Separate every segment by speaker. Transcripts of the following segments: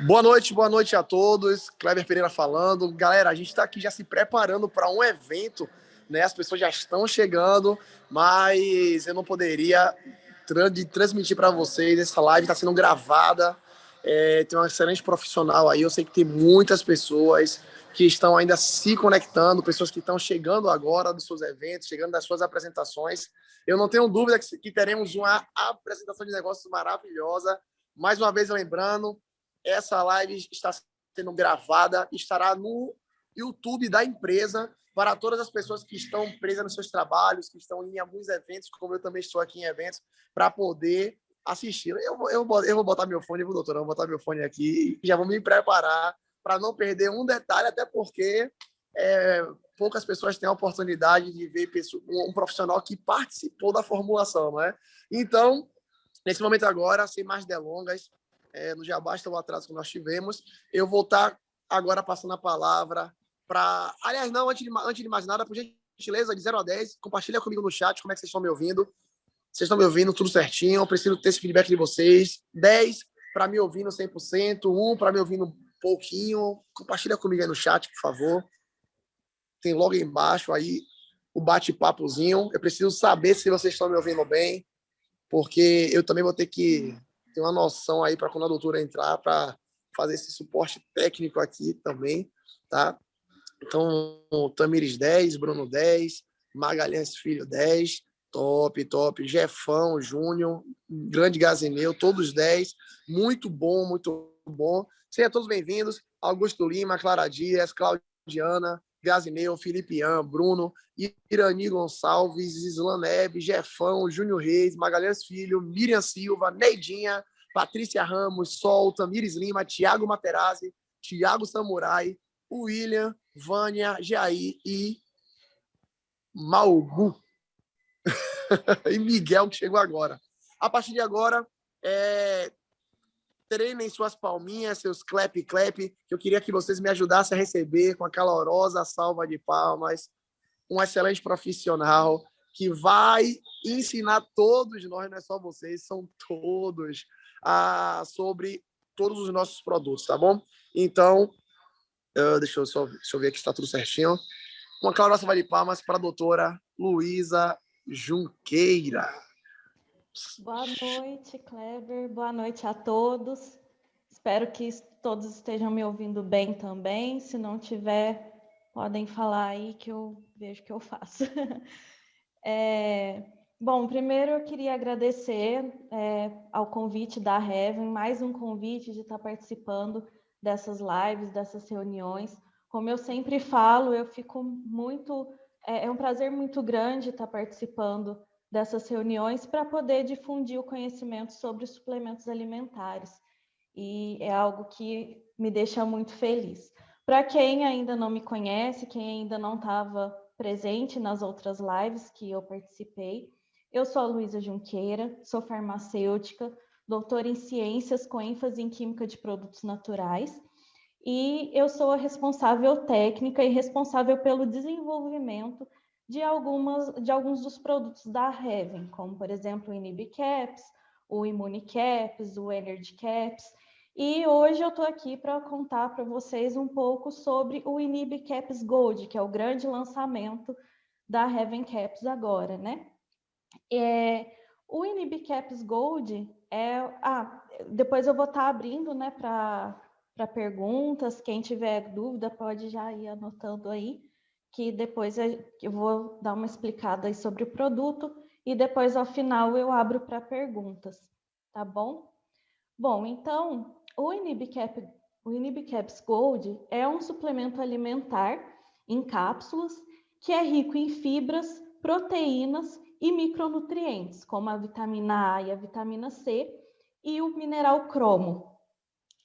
Speaker 1: Boa noite a todos. Kleber Pereira falando. Galera, a gente está aqui já se preparando para um evento, né? As pessoas já estão chegando, mas eu não poderia transmitir para vocês. Essa live está sendo gravada. Tem um excelente profissional aí. Eu sei que tem muitas pessoas que estão ainda se conectando, pessoas que estão chegando agora dos seus eventos, chegando das suas apresentações. Eu não tenho dúvida que teremos uma apresentação de negócios maravilhosa. Mais uma vez, lembrando, essa live está sendo gravada, estará no YouTube da empresa para todas as pessoas que estão presas nos seus trabalhos, que estão em alguns eventos, como eu também estou aqui em eventos, para poder assistir. Eu vou botar meu fone, doutor, eu vou botar meu fone aqui e já vou me preparar para não perder um detalhe, até porque poucas pessoas têm a oportunidade de ver um profissional que participou da formulação, né? Então, nesse momento agora, sem mais delongas, no já basta o atraso que nós tivemos, eu vou estar agora passando a palavra para... Aliás, não, antes de mais nada, por gentileza, de 0 a 10, compartilha comigo no chat como é que vocês estão me ouvindo. Vocês estão me ouvindo tudo certinho, eu preciso ter esse feedback de vocês. 10 para me ouvindo 100%, 1 para me ouvindo pouquinho. Compartilha comigo aí no chat, por favor. Tem logo aí embaixo aí o bate-papozinho. Eu preciso saber se vocês estão me ouvindo bem, porque eu também vou ter que ter uma noção aí para quando a doutora entrar, para fazer esse suporte técnico aqui também, tá? Então, Tamires 10, Bruno 10, Magalhães Filho 10, top, top. Jefão, Júnior, grande Gazineu, todos 10. Muito bom, muito bom. Sejam todos bem-vindos. Augusto Lima, Clara Dias, Claudiana, Gazineu, Felipe Ian, Bruno, Irani Gonçalves, Islan Neves, Jefão, Júnior Reis, Magalhães Filho, Miriam Silva, Neidinha, Patrícia Ramos, Sol, Tamires Lima, Tiago Materazzi, Tiago Samurai, William, Vânia, Jair e Malgu. E Miguel, que chegou agora. A partir de agora, treinem suas palminhas, seus clap, que eu queria que vocês me ajudassem a receber com a calorosa salva de palmas um excelente profissional que vai ensinar todos nós, não é só vocês, são todos, sobre todos os nossos produtos, tá bom? Então, deixa eu ver aqui se está tudo certinho. Uma calorosa salva de palmas para a doutora Luísa Junqueira.
Speaker 2: Boa noite, Kleber. Boa noite a todos. Espero que todos estejam me ouvindo bem também. Se não tiver, podem falar aí que eu vejo o que eu faço. Bom, primeiro eu queria agradecer ao convite da Heaven, mais um convite de estar participando dessas lives, dessas reuniões. Como eu sempre falo, eu fico muito... É um prazer muito grande estar participando dessas reuniões para poder difundir o conhecimento sobre suplementos alimentares. E é algo que me deixa muito feliz. Para quem ainda não me conhece, quem ainda não estava presente nas outras lives que eu participei, eu sou a Luísa Junqueira, sou farmacêutica, doutora em ciências com ênfase em química de produtos naturais, e eu sou a responsável técnica e responsável pelo desenvolvimento de alguns dos produtos da Heaven, como, por exemplo, o InhibiCaps, o ImmuniCaps, o EnergyCaps. E hoje eu estou aqui para contar para vocês um pouco sobre o InhibiCaps Gold, que é o grande lançamento da Heaven Caps agora, né? O InhibiCaps Gold depois eu vou estar abrindo, né, para perguntas. Quem tiver dúvida pode já ir anotando aí, que depois eu vou dar uma explicada aí sobre o produto e depois, ao final, eu abro para perguntas, tá bom? Bom, então, o InhibiCaps Gold é um suplemento alimentar em cápsulas que é rico em fibras, proteínas e micronutrientes, como a vitamina A e a vitamina C e o mineral cromo.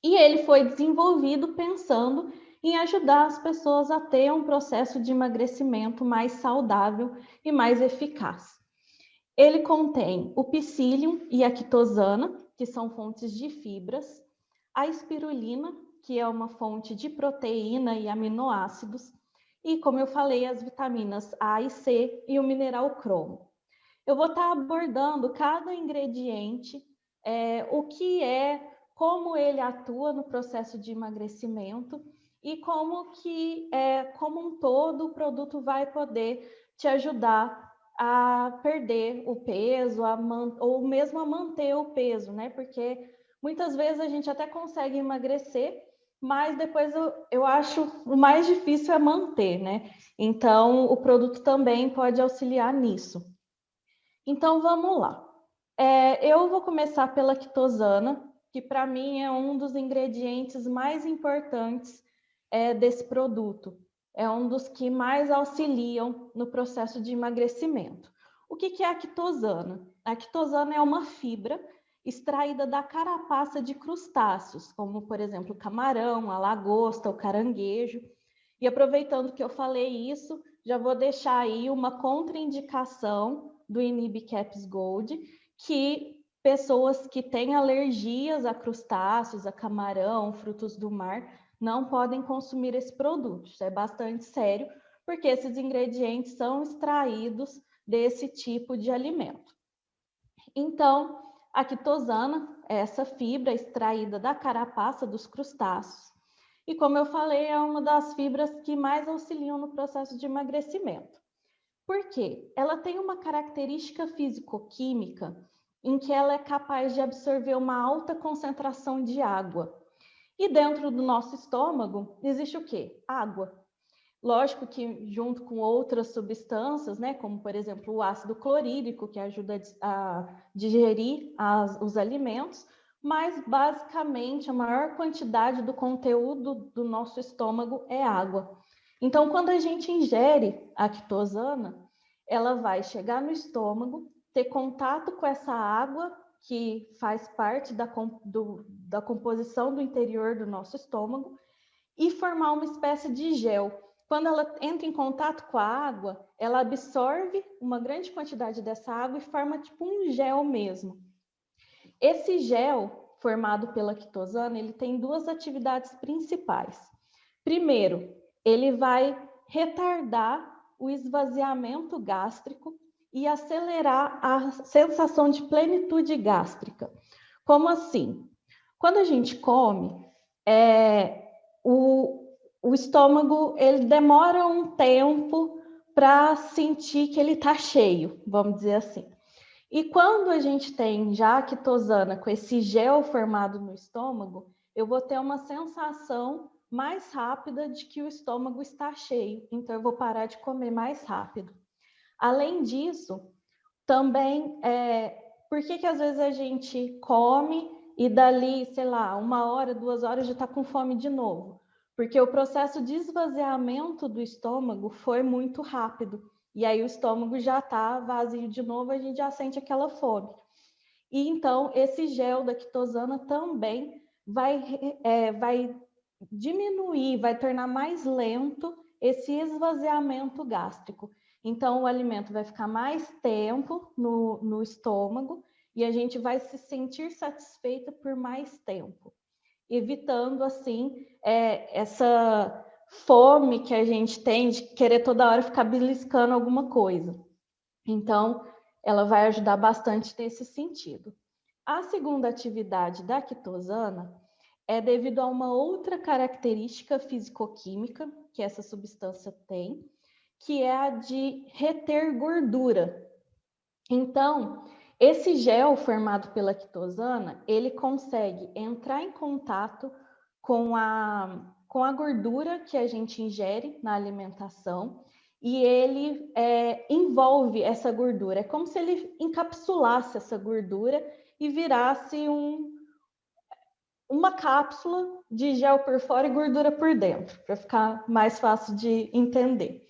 Speaker 2: E ele foi desenvolvido pensando em ajudar as pessoas a ter um processo de emagrecimento mais saudável e mais eficaz. Ele contém o psyllium e a quitosana, que são fontes de fibras, a espirulina, que é uma fonte de proteína e aminoácidos, e, como eu falei, as vitaminas A e C e o mineral cromo. Eu vou estar abordando cada ingrediente, o que é como ele atua no processo de emagrecimento e como que, como um todo, o produto vai poder te ajudar a perder o peso, ou mesmo a manter o peso, né? Porque muitas vezes a gente até consegue emagrecer, mas depois eu acho o mais difícil é manter, né? Então, o produto também pode auxiliar nisso. Então, vamos lá. Eu vou começar pela quitosana, que para mim é um dos ingredientes mais importantes desse produto. É um dos que mais auxiliam no processo de emagrecimento. O que é a quitosana? A quitosana é uma fibra extraída da carapaça de crustáceos, como, por exemplo, o camarão, a lagosta, o caranguejo. E aproveitando que eu falei isso, já vou deixar aí uma contraindicação do Inibicaps Gold, que pessoas que têm alergias a crustáceos, a camarão, frutos do mar, não podem consumir esse produto. Isso é bastante sério, porque esses ingredientes são extraídos desse tipo de alimento. Então, a quitosana é essa fibra extraída da carapaça dos crustáceos. E como eu falei, é uma das fibras que mais auxiliam no processo de emagrecimento. Por quê? Ela tem uma característica físico-química em que ela é capaz de absorver uma alta concentração de água. E dentro do nosso estômago existe o quê? Água. Lógico que junto com outras substâncias, né, como por exemplo o ácido clorídrico, que ajuda a digerir os alimentos, mas basicamente a maior quantidade do conteúdo do nosso estômago é água. Então, quando a gente ingere a quitosana, ela vai chegar no estômago, ter contato com essa água que faz parte da composição do interior do nosso estômago e formar uma espécie de gel. Quando ela entra em contato com a água, ela absorve uma grande quantidade dessa água e forma tipo um gel mesmo. Esse gel, formado pela quitosana, ele tem duas atividades principais. Primeiro, ele vai retardar o esvaziamento gástrico e acelerar a sensação de plenitude gástrica. Como assim? Quando a gente come, o estômago ele demora um tempo para sentir que ele está cheio, vamos dizer assim. E quando a gente tem já a quitosana com esse gel formado no estômago, eu vou ter uma sensação mais rápida de que o estômago está cheio, então eu vou parar de comer mais rápido. Além disso, também, por que às vezes a gente come e dali, sei lá, 1 hora, 2 horas já está com fome de novo? Porque o processo de esvaziamento do estômago foi muito rápido. E aí o estômago já está vazio de novo, a gente já sente aquela fome. E então, esse gel da quitosana também vai diminuir, vai tornar mais lento esse esvaziamento gástrico. Então, o alimento vai ficar mais tempo no estômago e a gente vai se sentir satisfeita por mais tempo, evitando, assim, essa fome que a gente tem de querer toda hora ficar beliscando alguma coisa. Então, ela vai ajudar bastante nesse sentido. A segunda atividade da quitosana é devido a uma outra característica físico-química que essa substância tem, que é a de reter gordura. Então, esse gel formado pela quitosana, ele consegue entrar em contato com a gordura que a gente ingere na alimentação e ele envolve essa gordura. É como se ele encapsulasse essa gordura e virasse uma cápsula de gel por fora e gordura por dentro, para ficar mais fácil de entender.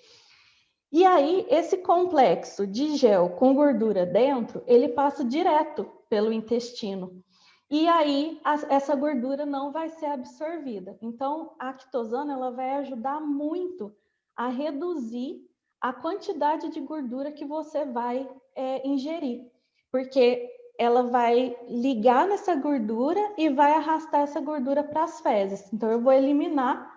Speaker 2: E aí, esse complexo de gel com gordura dentro, ele passa direto pelo intestino. E aí, essa gordura não vai ser absorvida. Então, a quitosana ela vai ajudar muito a reduzir a quantidade de gordura que você vai ingerir. Porque ela vai ligar nessa gordura e vai arrastar essa gordura para as fezes. Então, eu vou eliminar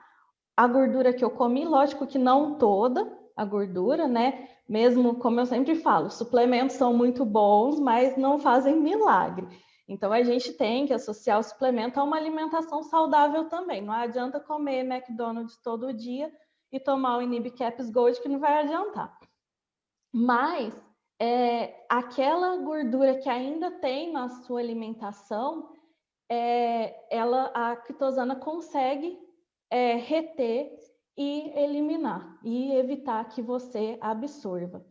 Speaker 2: a gordura que eu comi, lógico que não toda a gordura, né? Mesmo, como eu sempre falo, suplementos são muito bons, mas não fazem milagre. Então, a gente tem que associar o suplemento a uma alimentação saudável também. Não adianta comer McDonald's todo dia e tomar o Inhibicaps Gold, que não vai adiantar. Mas aquela gordura que ainda tem na sua alimentação, a quitosana consegue reter e eliminar, e evitar que você absorva.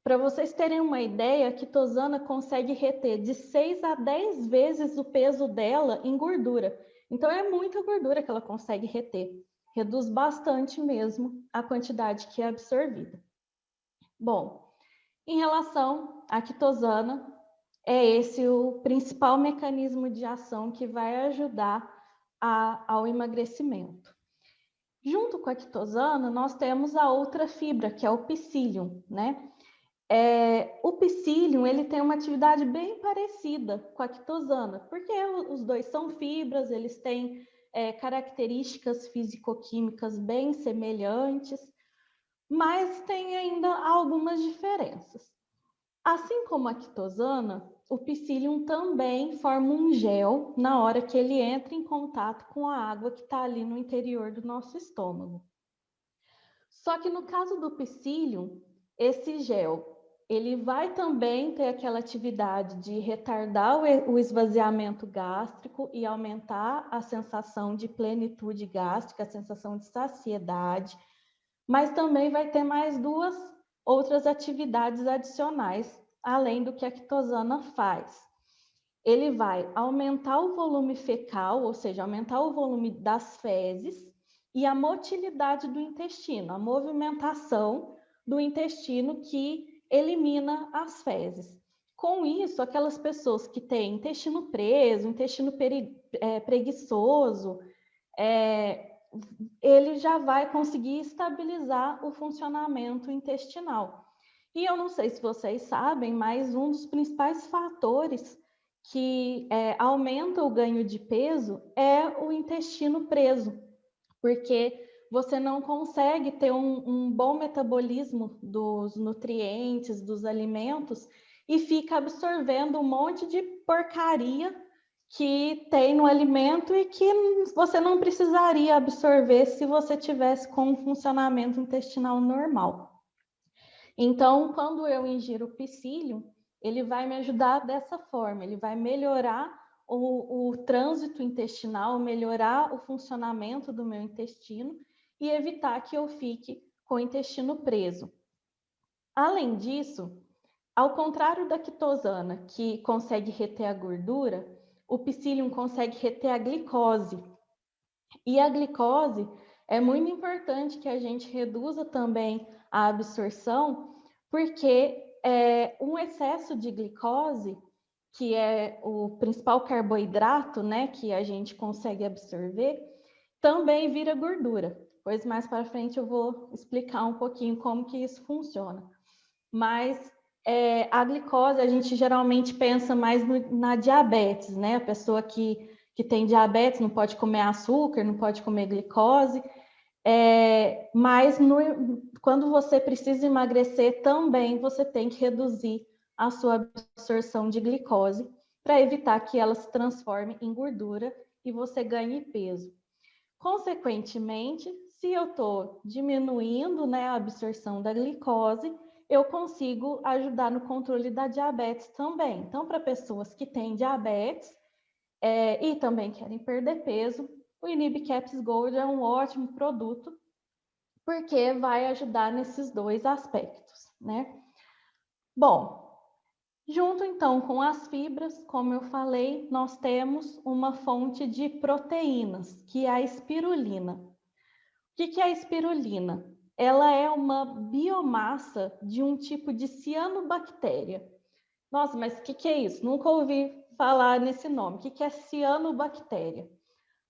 Speaker 2: Para vocês terem uma ideia, a quitosana consegue reter de 6 a 10 vezes o peso dela em gordura. Então, é muita gordura que ela consegue reter. Reduz bastante mesmo a quantidade que é absorvida. Bom, em relação à quitosana, é esse o principal mecanismo de ação que vai ajudar ao emagrecimento. Junto com a quitosana, nós temos a outra fibra, que é o psyllium, né? O psyllium, ele tem uma atividade bem parecida com a quitosana, porque os dois são fibras, eles têm características físico-químicas bem semelhantes, mas tem ainda algumas diferenças. Assim como a quitosana, o psyllium também forma um gel na hora que ele entra em contato com a água que está ali no interior do nosso estômago. Só que no caso do psyllium, esse gel, ele vai também ter aquela atividade de retardar o esvaziamento gástrico e aumentar a sensação de plenitude gástrica, a sensação de saciedade, mas também vai ter mais duas outras atividades adicionais, além do que a quitosana faz. Ele vai aumentar o volume fecal, ou seja, aumentar o volume das fezes e a motilidade do intestino, a movimentação do intestino que elimina as fezes. Com isso, aquelas pessoas que têm intestino preso, intestino preguiçoso, ele já vai conseguir estabilizar o funcionamento intestinal. E eu não sei se vocês sabem, mas um dos principais fatores que aumenta o ganho de peso é o intestino preso, porque você não consegue ter um bom metabolismo dos nutrientes, dos alimentos, e fica absorvendo um monte de porcaria que tem no alimento e que você não precisaria absorver se você tivesse com um funcionamento intestinal normal. Então, quando eu ingiro o psyllium, ele vai me ajudar dessa forma, ele vai melhorar o trânsito intestinal, melhorar o funcionamento do meu intestino e evitar que eu fique com o intestino preso. Além disso, ao contrário da quitosana, que consegue reter a gordura, o psyllium consegue reter a glicose. E a glicose é muito importante que a gente reduza também a absorção, porque um excesso de glicose, que é o principal carboidrato, né, que a gente consegue absorver, também vira gordura. Pois mais para frente eu vou explicar um pouquinho como que isso funciona. Mas a glicose, a gente geralmente pensa mais na diabetes, né? A pessoa que tem diabetes não pode comer açúcar, não pode comer glicose, mas quando você precisa emagrecer também, você tem que reduzir a sua absorção de glicose para evitar que ela se transforme em gordura e você ganhe peso. Consequentemente, se eu estou diminuindo, né, a absorção da glicose, eu consigo ajudar no controle da diabetes também. Então, para pessoas que têm diabetes e também querem perder peso, o Inhibicaps Gold é um ótimo produto, porque vai ajudar nesses dois aspectos, né? Bom, junto então com as fibras, como eu falei, nós temos uma fonte de proteínas, que é a espirulina. O que é a espirulina? Ela é uma biomassa de um tipo de cianobactéria. Nossa, mas o que é isso? Nunca ouvi falar nesse nome. O que é cianobactéria?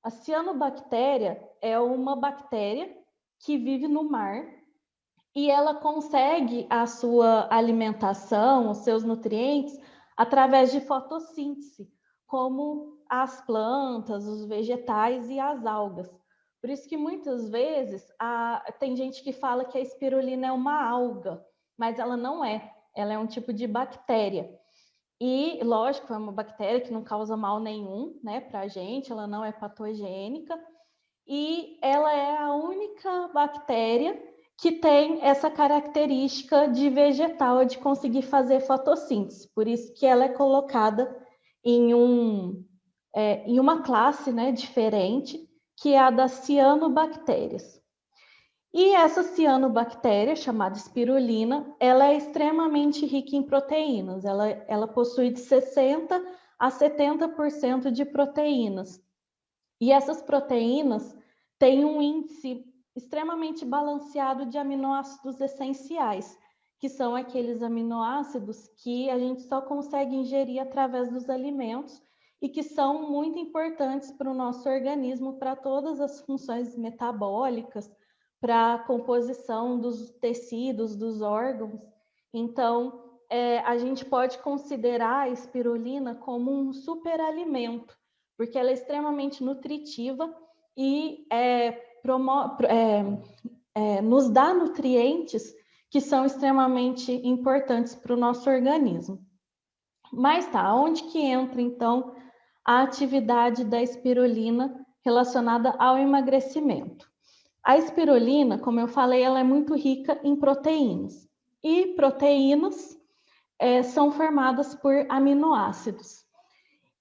Speaker 2: A cianobactéria é uma bactéria que vive no mar e ela consegue a sua alimentação, os seus nutrientes, através de fotossíntese, como as plantas, os vegetais e as algas. Por isso que muitas vezes tem gente que fala que a espirulina é uma alga, mas ela não é. Ela é um tipo de bactéria. E, lógico, é uma bactéria que não causa mal nenhum, né, para a gente, ela não é patogênica, e ela é a única bactéria que tem essa característica de vegetal, de conseguir fazer fotossíntese. Por isso que ela é colocada em, em uma classe, né, diferente, que é a das cianobactérias. E essa cianobactéria, chamada espirulina, ela é extremamente rica em proteínas. Ela possui de 60% a 70% de proteínas. E essas proteínas têm um índice extremamente balanceado de aminoácidos essenciais, que são aqueles aminoácidos que a gente só consegue ingerir através dos alimentos e que são muito importantes para o nosso organismo, para todas as funções metabólicas, para a composição dos tecidos, dos órgãos. Então, a gente pode considerar a espirulina como um superalimento, porque ela é extremamente nutritiva e nos dá nutrientes que são extremamente importantes para o nosso organismo. Mas tá, onde que entra então a atividade da espirulina relacionada ao emagrecimento? A espirulina, como eu falei, ela é muito rica em proteínas. E proteínas são formadas por aminoácidos.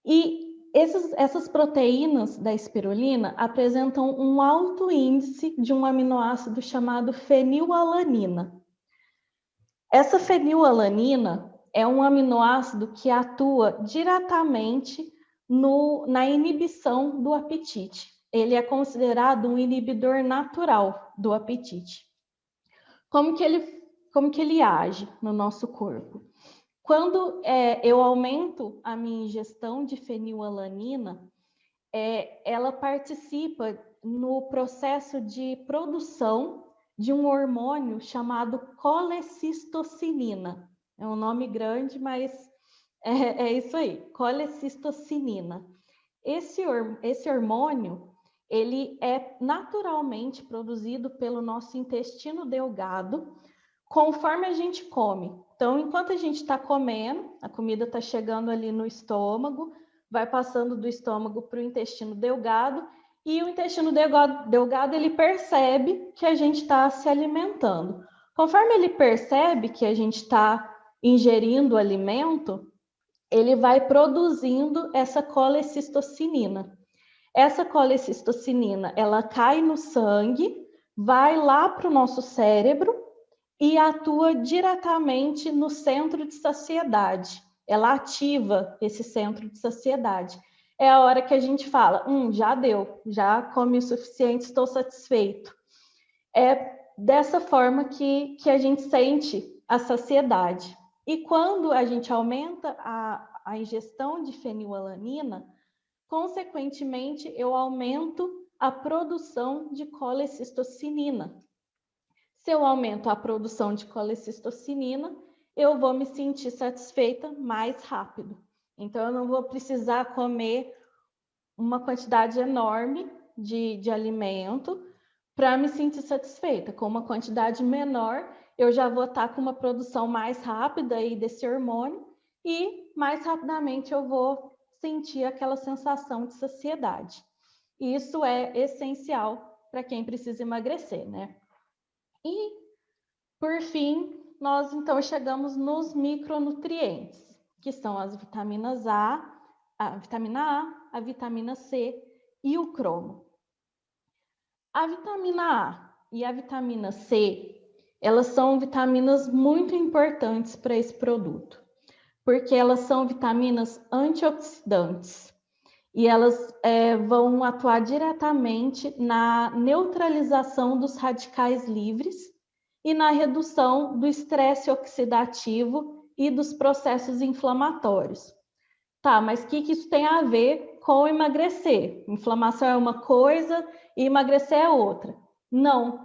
Speaker 2: E essas proteínas da espirulina apresentam um alto índice de um aminoácido chamado fenilalanina. Essa fenilalanina é um aminoácido que atua diretamente na inibição do apetite. Ele é considerado um inibidor natural do apetite. Como que ele age no nosso corpo? Quando eu aumento a minha ingestão de fenilalanina, ela participa no processo de produção de um hormônio chamado colecistocinina. É um nome grande, mas é isso aí, colecistocinina. Esse hormônio, ele é naturalmente produzido pelo nosso intestino delgado, conforme a gente come. Então, enquanto a gente está comendo, a comida está chegando ali no estômago, vai passando do estômago para o intestino delgado, e o intestino delgado ele percebe que a gente está se alimentando. Conforme ele percebe que a gente está ingerindo o alimento, ele vai produzindo essa colecistocinina. Essa colecistocinina, ela cai no sangue, vai lá para o nosso cérebro e atua diretamente no centro de saciedade. Ela ativa esse centro de saciedade. É a hora que a gente fala, já deu, já comi o suficiente, estou satisfeito. É dessa forma que a gente sente a saciedade. E quando a gente aumenta a ingestão de fenilalanina, consequentemente, eu aumento a produção de colecistocinina. Se eu aumento a produção de colecistocinina, eu vou me sentir satisfeita mais rápido. Então, eu não vou precisar comer uma quantidade enorme de alimento para me sentir satisfeita. Com uma quantidade menor, eu já vou estar com uma produção mais rápida aí desse hormônio e mais rapidamente eu vou sentir aquela sensação de saciedade. E isso é essencial para quem precisa emagrecer, né? E, por fim, nós então chegamos nos micronutrientes, que são as vitaminas a vitamina A, a vitamina C e o cromo. A vitamina A e a vitamina C, elas são vitaminas muito importantes para esse produto, porque elas são vitaminas antioxidantes e elas vão atuar diretamente na neutralização dos radicais livres e na redução do estresse oxidativo e dos processos inflamatórios. Tá, mas o que isso tem a ver com emagrecer? Inflamação é uma coisa e emagrecer é outra. Não.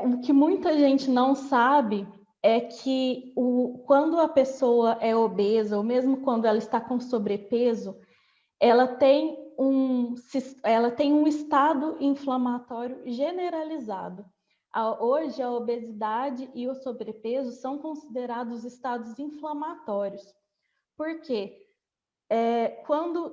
Speaker 2: O que muita gente não sabe é que quando a pessoa é obesa, ou mesmo quando ela está com sobrepeso, ela tem um estado inflamatório generalizado. Hoje, a obesidade e o sobrepeso são considerados estados inflamatórios. Por quê?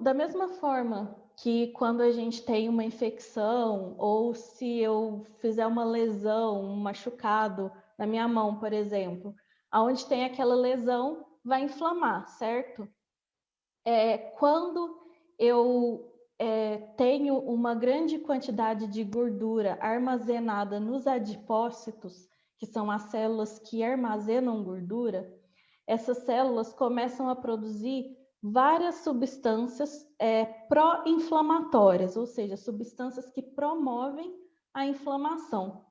Speaker 2: Da mesma forma que quando a gente tem uma infecção, ou se eu fizer uma lesão, um machucado na minha mão, por exemplo, aonde tem aquela lesão, vai inflamar, certo? Quando eu tenho uma grande quantidade de gordura armazenada nos adipócitos, que são as células que armazenam gordura, essas células começam a produzir várias substâncias pró-inflamatórias, ou seja, substâncias que promovem a inflamação.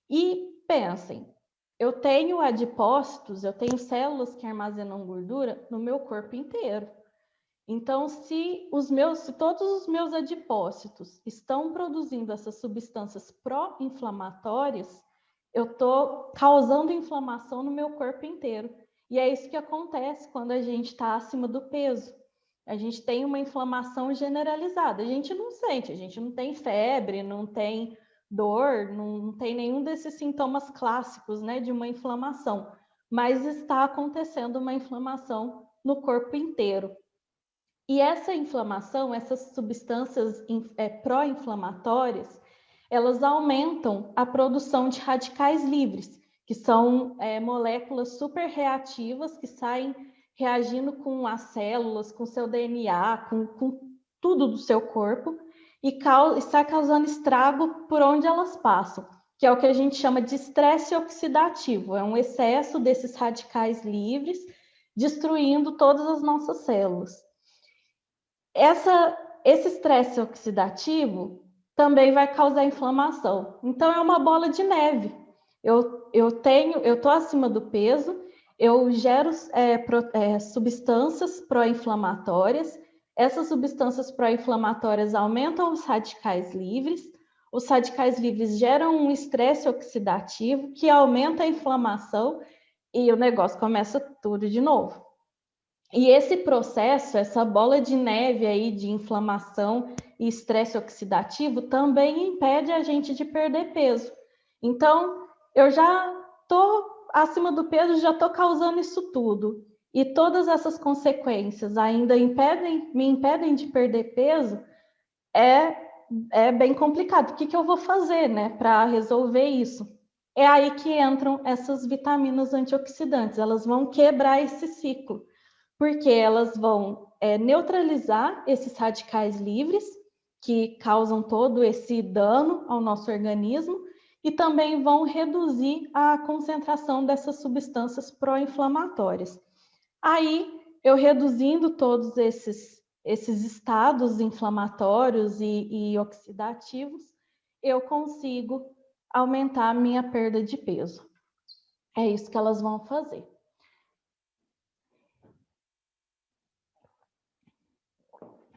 Speaker 2: E pensem, eu tenho adipócitos, eu tenho células que armazenam gordura no meu corpo inteiro. Então, se todos os meus adipócitos estão produzindo essas substâncias pró-inflamatórias, eu estou causando inflamação no meu corpo inteiro. E é isso que acontece quando a gente está acima do peso. A gente tem uma inflamação generalizada. A gente não sente, a gente não tem febre, não tem dor, não tem nenhum desses sintomas clássicos, né, de uma inflamação. Mas está acontecendo uma inflamação no corpo inteiro. E essa inflamação, essas substâncias pró-inflamatórias, elas aumentam a produção de radicais livres, que são moléculas super reativas que saem reagindo com as células, com seu DNA, com tudo do seu corpo, e está causando estrago por onde elas passam, que é o que a gente chama de estresse oxidativo. É um excesso desses radicais livres destruindo todas as nossas células. Esse estresse oxidativo também vai causar inflamação. Então, é uma bola de neve. Eu estou acima do peso, eu gero substâncias pró-inflamatórias, essas substâncias pró-inflamatórias aumentam os radicais livres geram um estresse oxidativo que aumenta a inflamação e o negócio começa tudo de novo. E esse processo, essa bola de neve aí de inflamação e estresse oxidativo também impede a gente de perder peso. Então, eu já estou acima do peso, já estou causando isso tudo. E todas essas consequências ainda me impedem de perder peso, é bem complicado. O que eu vou fazer, né, para resolver isso? É aí que entram essas vitaminas antioxidantes, elas vão quebrar esse ciclo, porque elas vão neutralizar esses radicais livres que causam todo esse dano ao nosso organismo e também vão reduzir a concentração dessas substâncias pró-inflamatórias. Aí, eu reduzindo todos esses estados inflamatórios e oxidativos, eu consigo aumentar a minha perda de peso. É isso que elas vão fazer.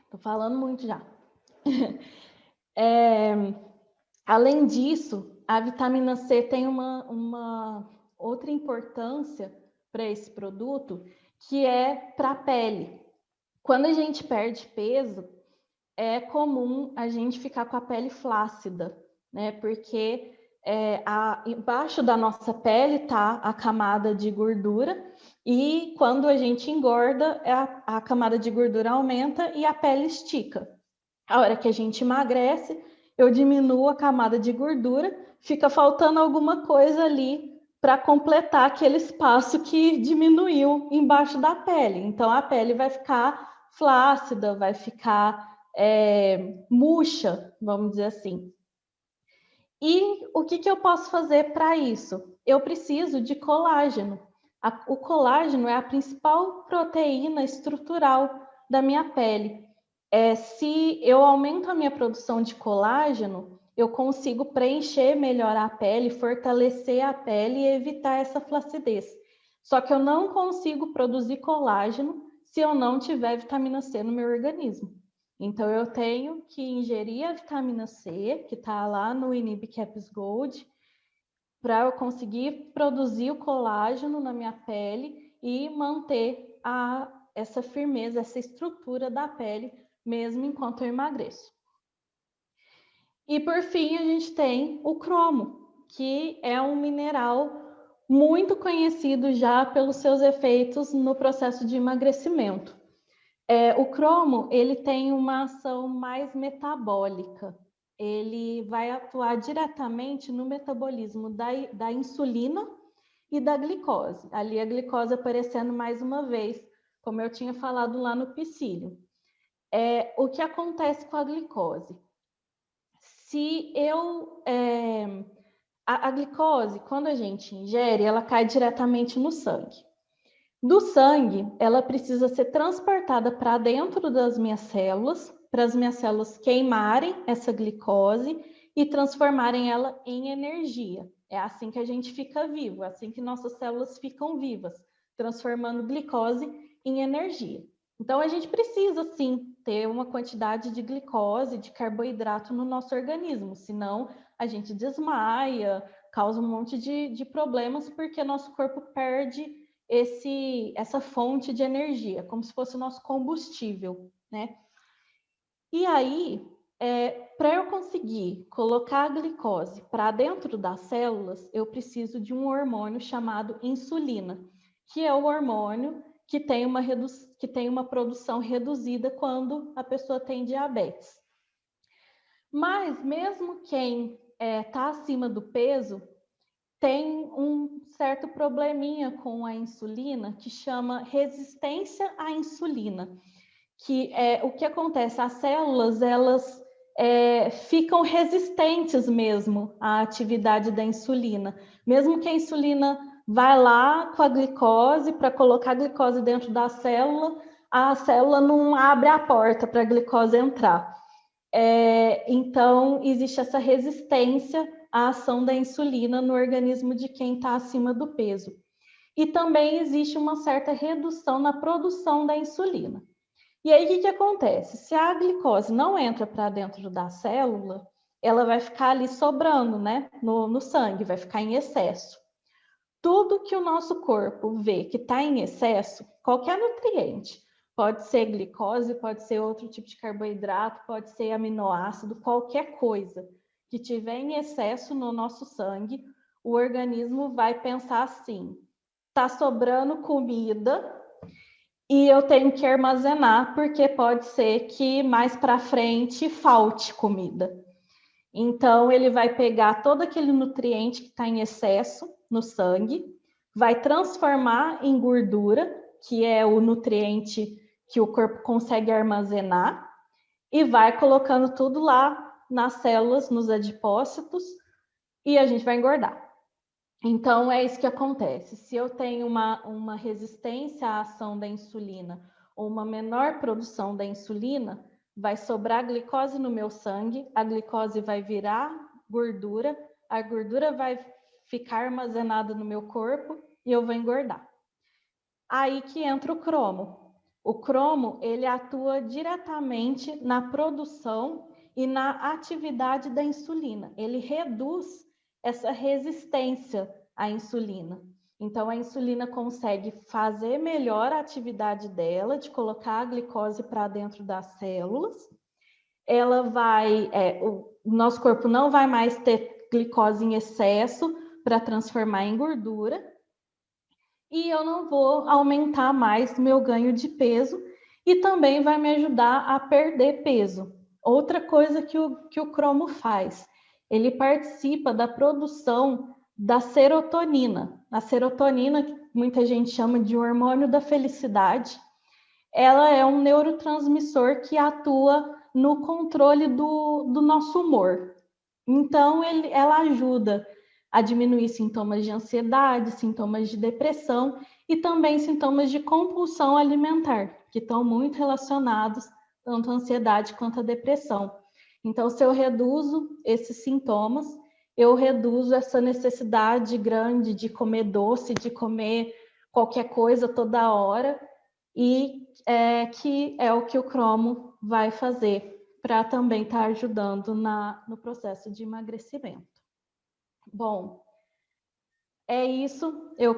Speaker 2: Estou falando muito já. Além disso, a vitamina C tem uma outra importância para esse produto, que é para a pele. Quando a gente perde peso, é comum a gente ficar com a pele flácida, né? Porque embaixo da nossa pele está a camada de gordura, e quando a gente engorda, a camada de gordura aumenta e a pele estica. A hora que a gente emagrece, eu diminuo a camada de gordura, fica faltando alguma coisa ali para completar aquele espaço que diminuiu embaixo da pele. Então, a pele vai ficar flácida, vai ficar murcha, vamos dizer assim. E o que eu posso fazer para isso? Eu preciso de colágeno. O colágeno é a principal proteína estrutural da minha pele. Se eu aumento a minha produção de colágeno, eu consigo preencher melhor a pele, fortalecer a pele e evitar essa flacidez. Só que eu não consigo produzir colágeno se eu não tiver vitamina C no meu organismo. Então, eu tenho que ingerir a vitamina C, que está lá no Inib-Caps Gold, para eu conseguir produzir o colágeno na minha pele e manter essa firmeza, essa estrutura da pele, mesmo enquanto eu emagreço. E, por fim, a gente tem o cromo, que é um mineral muito conhecido já pelos seus efeitos no processo de emagrecimento. O cromo, ele tem uma ação mais metabólica. Ele vai atuar diretamente no metabolismo da insulina e da glicose. Ali a glicose aparecendo mais uma vez, como eu tinha falado lá no psyllium. O que acontece com a glicose? Se eu... a glicose, quando a gente ingere, ela cai diretamente no sangue. Do sangue, ela precisa ser transportada para dentro das minhas células, para as minhas células queimarem essa glicose e transformarem ela em energia. É assim que a gente fica vivo, é assim que nossas células ficam vivas, transformando glicose em energia. Então, a gente precisa, sim, ter uma quantidade de glicose, de carboidrato no nosso organismo, senão a gente desmaia, causa um monte de problemas, porque nosso corpo perde essa fonte de energia, como se fosse o nosso combustível, né? E aí, para eu conseguir colocar a glicose para dentro das células, eu preciso de um hormônio chamado insulina, que é o hormônio que tem uma produção reduzida quando a pessoa tem diabetes. Mas mesmo quem está acima do peso, tem um certo probleminha com a insulina que chama resistência à insulina, que o que acontece, as células, elas ficam resistentes mesmo à atividade da insulina. Mesmo que a insulina vai lá com a glicose, para colocar a glicose dentro da célula, a célula não abre a porta para a glicose entrar. Então, existe essa resistência à ação da insulina no organismo de quem está acima do peso. E também existe uma certa redução na produção da insulina. E aí, o que acontece? Se a glicose não entra para dentro da célula, ela vai ficar ali sobrando, né, no sangue, vai ficar em excesso. Tudo que o nosso corpo vê que está em excesso, qualquer nutriente, pode ser glicose, pode ser outro tipo de carboidrato, pode ser aminoácido, qualquer coisa que tiver em excesso no nosso sangue, o organismo vai pensar assim: está sobrando comida e eu tenho que armazenar, porque pode ser que mais para frente falte comida. Então, ele vai pegar todo aquele nutriente que está em excesso no sangue, vai transformar em gordura, que é o nutriente que o corpo consegue armazenar, e vai colocando tudo lá nas células, nos adipócitos, e a gente vai engordar. Então, é isso que acontece. Se eu tenho uma resistência à ação da insulina ou uma menor produção da insulina, vai sobrar glicose no meu sangue, a glicose vai virar gordura, a gordura vai ficar armazenada no meu corpo e eu vou engordar. Aí que entra o cromo. O cromo, ele atua diretamente na produção e na atividade da insulina. Ele reduz essa resistência à insulina. Então, a insulina consegue fazer melhor a atividade dela, de colocar a glicose para dentro das células. Ela vai, o nosso corpo não vai mais ter glicose em excesso para transformar em gordura. E eu não vou aumentar mais meu ganho de peso e também vai me ajudar a perder peso. Outra coisa que o cromo faz, ele participa da produção da serotonina. A serotonina, que muita gente chama de hormônio da felicidade, ela é um neurotransmissor que atua no controle do nosso humor. Então, ela ajuda a diminuir sintomas de ansiedade, sintomas de depressão e também sintomas de compulsão alimentar, que estão muito relacionados tanto à ansiedade quanto à depressão. Então, se eu reduzo esses sintomas, eu reduzo essa necessidade grande de comer doce, de comer qualquer coisa toda hora, e que é o que o cromo vai fazer para também estar ajudando no processo de emagrecimento. Bom, é isso. Eu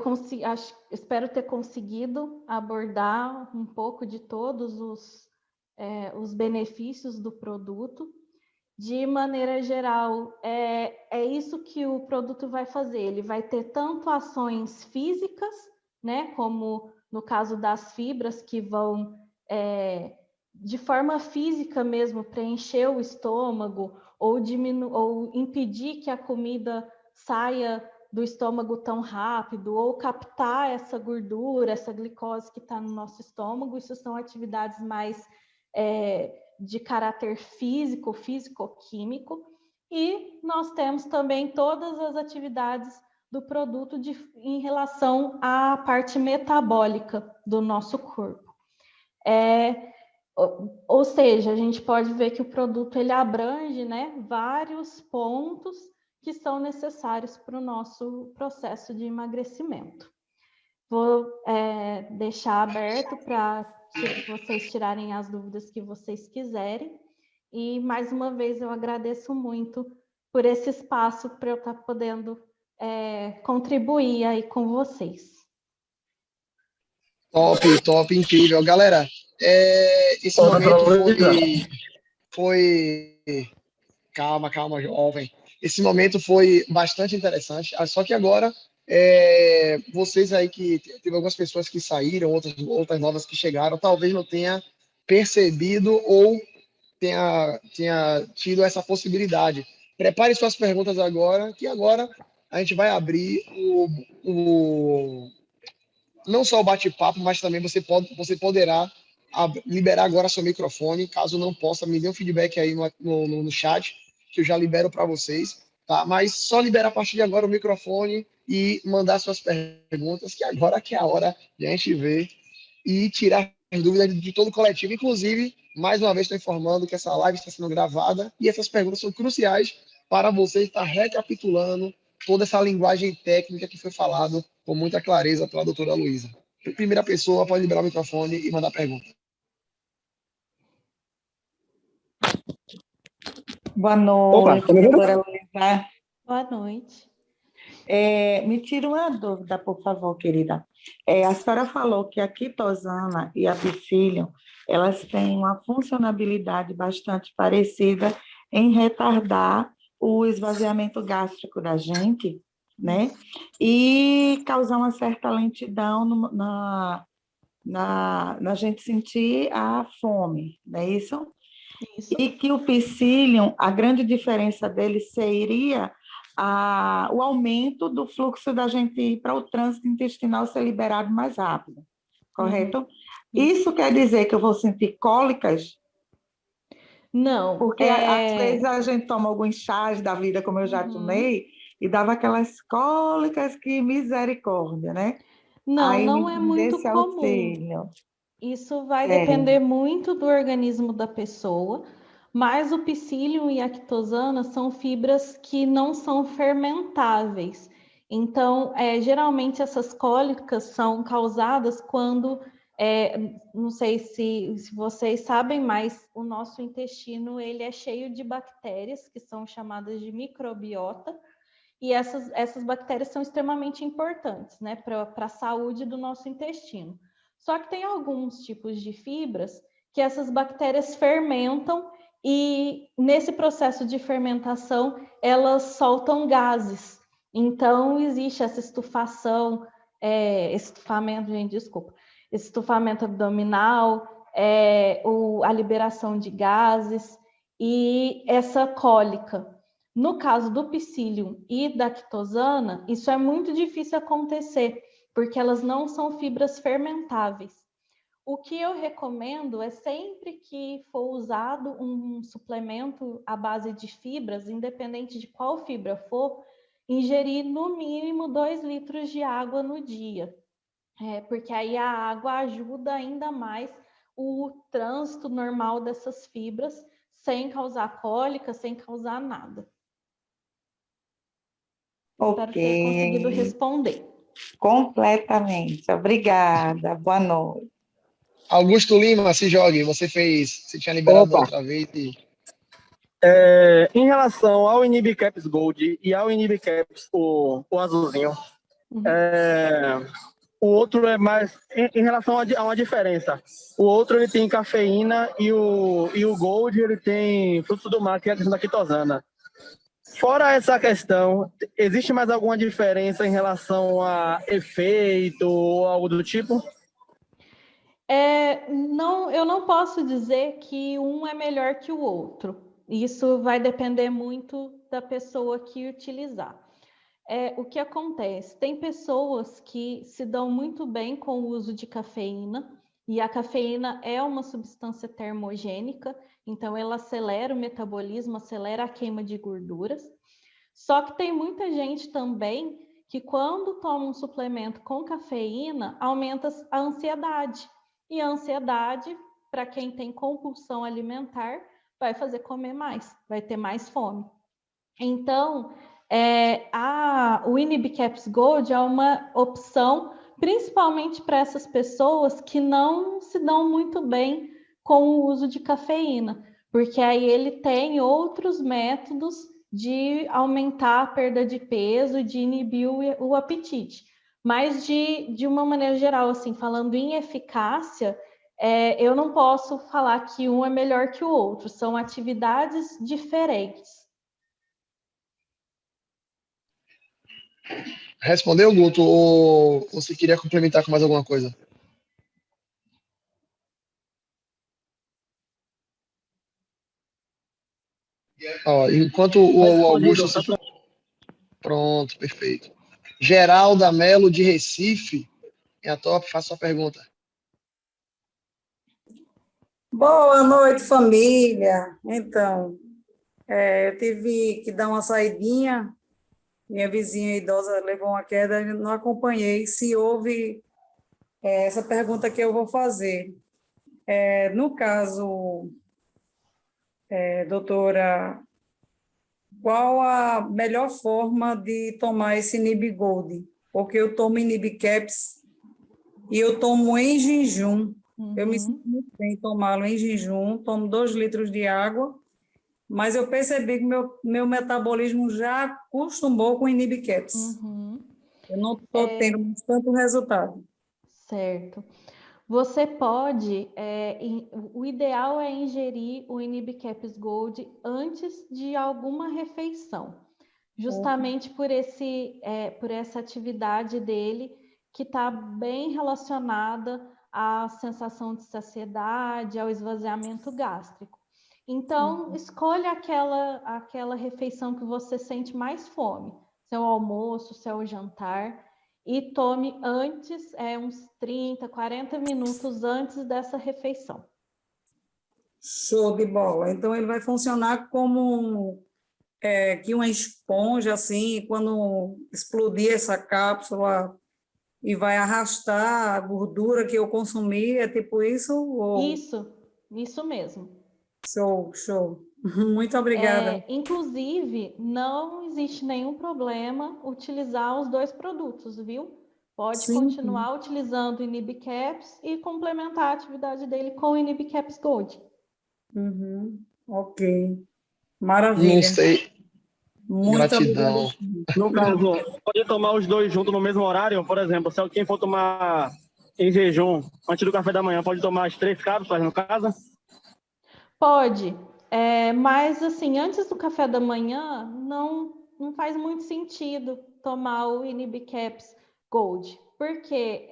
Speaker 2: espero ter conseguido abordar um pouco de todos os benefícios do produto. de maneira geral, é isso que o produto vai fazer. Ele vai ter tanto ações físicas, né, como no caso das fibras, que vão, de forma física mesmo, preencher o estômago ou impedir que a comida saia do estômago tão rápido, ou captar essa gordura, essa glicose que está no nosso estômago. Isso são atividades mais de caráter físico, físico-químico, e nós temos também todas as atividades do produto em relação à parte metabólica do nosso corpo. Ou seja, a gente pode ver que o produto ele abrange, né, vários pontos que são necessários para o nosso processo de emagrecimento. Vou deixar aberto para vocês tirarem as dúvidas que vocês quiserem. E, mais uma vez, eu agradeço muito por esse espaço para eu estar podendo contribuir aí com vocês.
Speaker 1: Top, incrível. Galera, esse momento foi... Calma, jovem. Esse momento foi bastante interessante, só que agora vocês aí que teve algumas pessoas que saíram, outras novas que chegaram, talvez não tenha percebido ou tenha tido essa possibilidade. Prepare suas perguntas agora, que agora a gente vai abrir não só o bate-papo, mas também você poderá liberar agora seu microfone. Caso não possa, me dê um feedback aí no chat, que eu já libero para vocês, tá? Mas só liberar a partir de agora o microfone e mandar suas perguntas, que agora que é a hora de a gente ver e tirar as dúvidas de todo o coletivo. Inclusive, mais uma vez estou informando que essa live está sendo gravada e essas perguntas são cruciais para você estar recapitulando toda essa linguagem técnica que foi falado com muita clareza pela doutora Luísa. Primeira pessoa pode liberar o microfone e mandar pergunta.
Speaker 3: Boa noite, doutora Luísa.
Speaker 2: Boa noite.
Speaker 3: Me tira uma dúvida, por favor, querida. A senhora falou que a quitosana e a psyllium, elas têm uma funcionalidade bastante parecida em retardar o esvaziamento gástrico da gente, né? E causar uma certa lentidão na gente sentir a fome, não é isso?
Speaker 2: Isso.
Speaker 3: E que o psyllium, a grande diferença dele seria o aumento do fluxo da gente ir para o trânsito intestinal ser liberado mais rápido, correto?
Speaker 2: Uhum.
Speaker 3: Isso quer dizer que eu vou sentir cólicas?
Speaker 2: Não.
Speaker 3: Porque às vezes a gente toma alguns chás da vida, como eu já tomei, e dava aquelas cólicas, que misericórdia, né?
Speaker 2: Não,
Speaker 3: aí
Speaker 2: não é muito comum.
Speaker 3: Auxílio.
Speaker 2: Isso vai depender muito do organismo da pessoa, mas o psyllium e a quitosana são fibras que não são fermentáveis. Então, geralmente essas cólicas são causadas quando, não sei se vocês sabem, mas o nosso intestino ele é cheio de bactérias que são chamadas de microbiota, e essas bactérias são extremamente importantes, né, para a saúde do nosso intestino. Só que tem alguns tipos de fibras que essas bactérias fermentam e nesse processo de fermentação elas soltam gases. Então existe essa estufamento, gente, desculpa, estufamento abdominal, a liberação de gases e essa cólica. No caso do psyllium e da quitosana, isso é muito difícil acontecer, porque elas não são fibras fermentáveis. O que eu recomendo é sempre que for usado um suplemento à base de fibras, independente de qual fibra for, ingerir no mínimo 2 litros de água no dia, porque aí a água ajuda ainda mais o trânsito normal dessas fibras, sem causar cólica, sem causar nada. Espero ter conseguido responder.
Speaker 3: Completamente. Obrigada. Boa noite.
Speaker 1: Augusto Lima, se jogue. Você tinha liberado da outra vez.
Speaker 4: Em relação ao Inibicaps Gold e ao Inibicaps, o azulzinho, o outro é mais em relação a uma diferença. O outro ele tem cafeína e o Gold ele tem frutos do mar, que é a questão da quitosana. Fora essa questão, existe mais alguma diferença em relação a efeito ou algo do tipo?
Speaker 2: Não, eu não posso dizer que um é melhor que o outro. Isso vai depender muito da pessoa que utilizar. O que acontece? Tem pessoas que se dão muito bem com o uso de cafeína, e a cafeína é uma substância termogênica, então ela acelera o metabolismo, acelera a queima de gorduras. Só que tem muita gente também que quando toma um suplemento com cafeína, aumenta a ansiedade. E a ansiedade, para quem tem compulsão alimentar, vai fazer comer mais, vai ter mais fome. Então, o Inibicaps Gold é uma opção, principalmente para essas pessoas que não se dão muito bem com o uso de cafeína, porque aí ele tem outros métodos de aumentar a perda de peso, de inibir o apetite. Mas de uma maneira geral, assim, falando em eficácia, eu não posso falar que um é melhor que o outro, são atividades diferentes.
Speaker 1: Respondeu, Guto, ou você queria complementar com mais alguma coisa? Ó, enquanto o Augusto se... Pronto, perfeito. Geralda Melo, de Recife, é a top, faça sua pergunta.
Speaker 5: Boa noite, família. Então, eu tive que dar uma saidinha, minha vizinha idosa levou uma queda, eu não acompanhei. Se houve essa pergunta que eu vou fazer. No caso, doutora, qual a melhor forma de tomar esse Nibigold? Porque eu tomo Inibicaps e eu tomo em jejum. Eu me sinto muito bem tomá-lo em jejum, tomo 2 litros de água, mas eu percebi que meu metabolismo já acostumou com Inibicaps. Eu não estou tendo tanto resultado.
Speaker 2: Certo. Você pode, o ideal é ingerir o Inibicaps Gold antes de alguma refeição, justamente por essa atividade dele que está bem relacionada à sensação de saciedade, ao esvaziamento gástrico. Então, escolha aquela refeição que você sente mais fome, seu almoço, seu jantar, e tome antes, uns 30, 40 minutos antes dessa refeição.
Speaker 5: Show de bola. Então, ele vai funcionar como que uma esponja, assim, quando explodir essa cápsula e vai arrastar a gordura que eu consumi, é tipo isso? Ou...
Speaker 2: Isso mesmo.
Speaker 5: Show, show. Muito obrigada.
Speaker 2: Inclusive, não existe nenhum problema utilizar os 2 produtos, viu? Pode continuar utilizando o Inibicaps e complementar a atividade dele com o Inibicaps Gold.
Speaker 5: Ok. Maravilha.
Speaker 1: Não sei.
Speaker 5: Muito
Speaker 1: Gratidão.
Speaker 5: obrigada.
Speaker 4: No caso, pode tomar os dois juntos no mesmo horário? Por exemplo, se alguém for tomar em jejum antes do café da manhã, pode tomar as 3 cápsulas, no caso?
Speaker 2: Pode, mas assim, antes do café da manhã, não faz muito sentido tomar o Inibicaps Gold, porque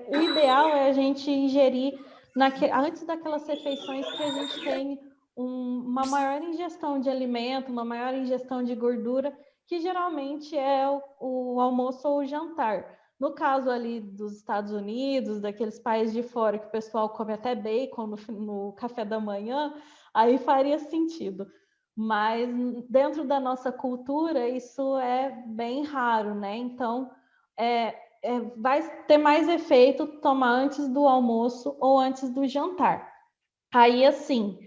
Speaker 2: o ideal é a gente ingerir antes daquelas refeições que a gente tem uma maior ingestão de alimento, uma maior ingestão de gordura, que geralmente é o almoço ou o jantar. No caso ali dos Estados Unidos, daqueles países de fora que o pessoal come até bacon no café da manhã, aí faria sentido. Mas dentro da nossa cultura, isso é bem raro, né? Então, vai ter mais efeito tomar antes do almoço ou antes do jantar. Aí, assim,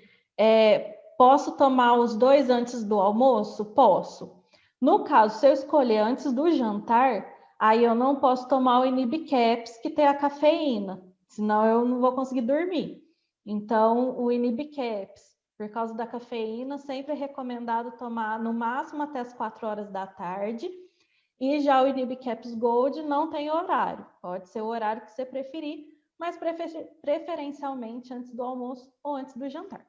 Speaker 2: posso tomar os 2 antes do almoço? Posso. No caso, se eu escolher antes do jantar, aí eu não posso tomar o Inibicaps, que tem a cafeína, senão eu não vou conseguir dormir. Então, o Inibicaps, por causa da cafeína, sempre é recomendado tomar no máximo até as 4 horas da tarde. E já o Inibicaps Gold não tem horário. Pode ser o horário que você preferir, mas preferencialmente antes do almoço ou antes do jantar.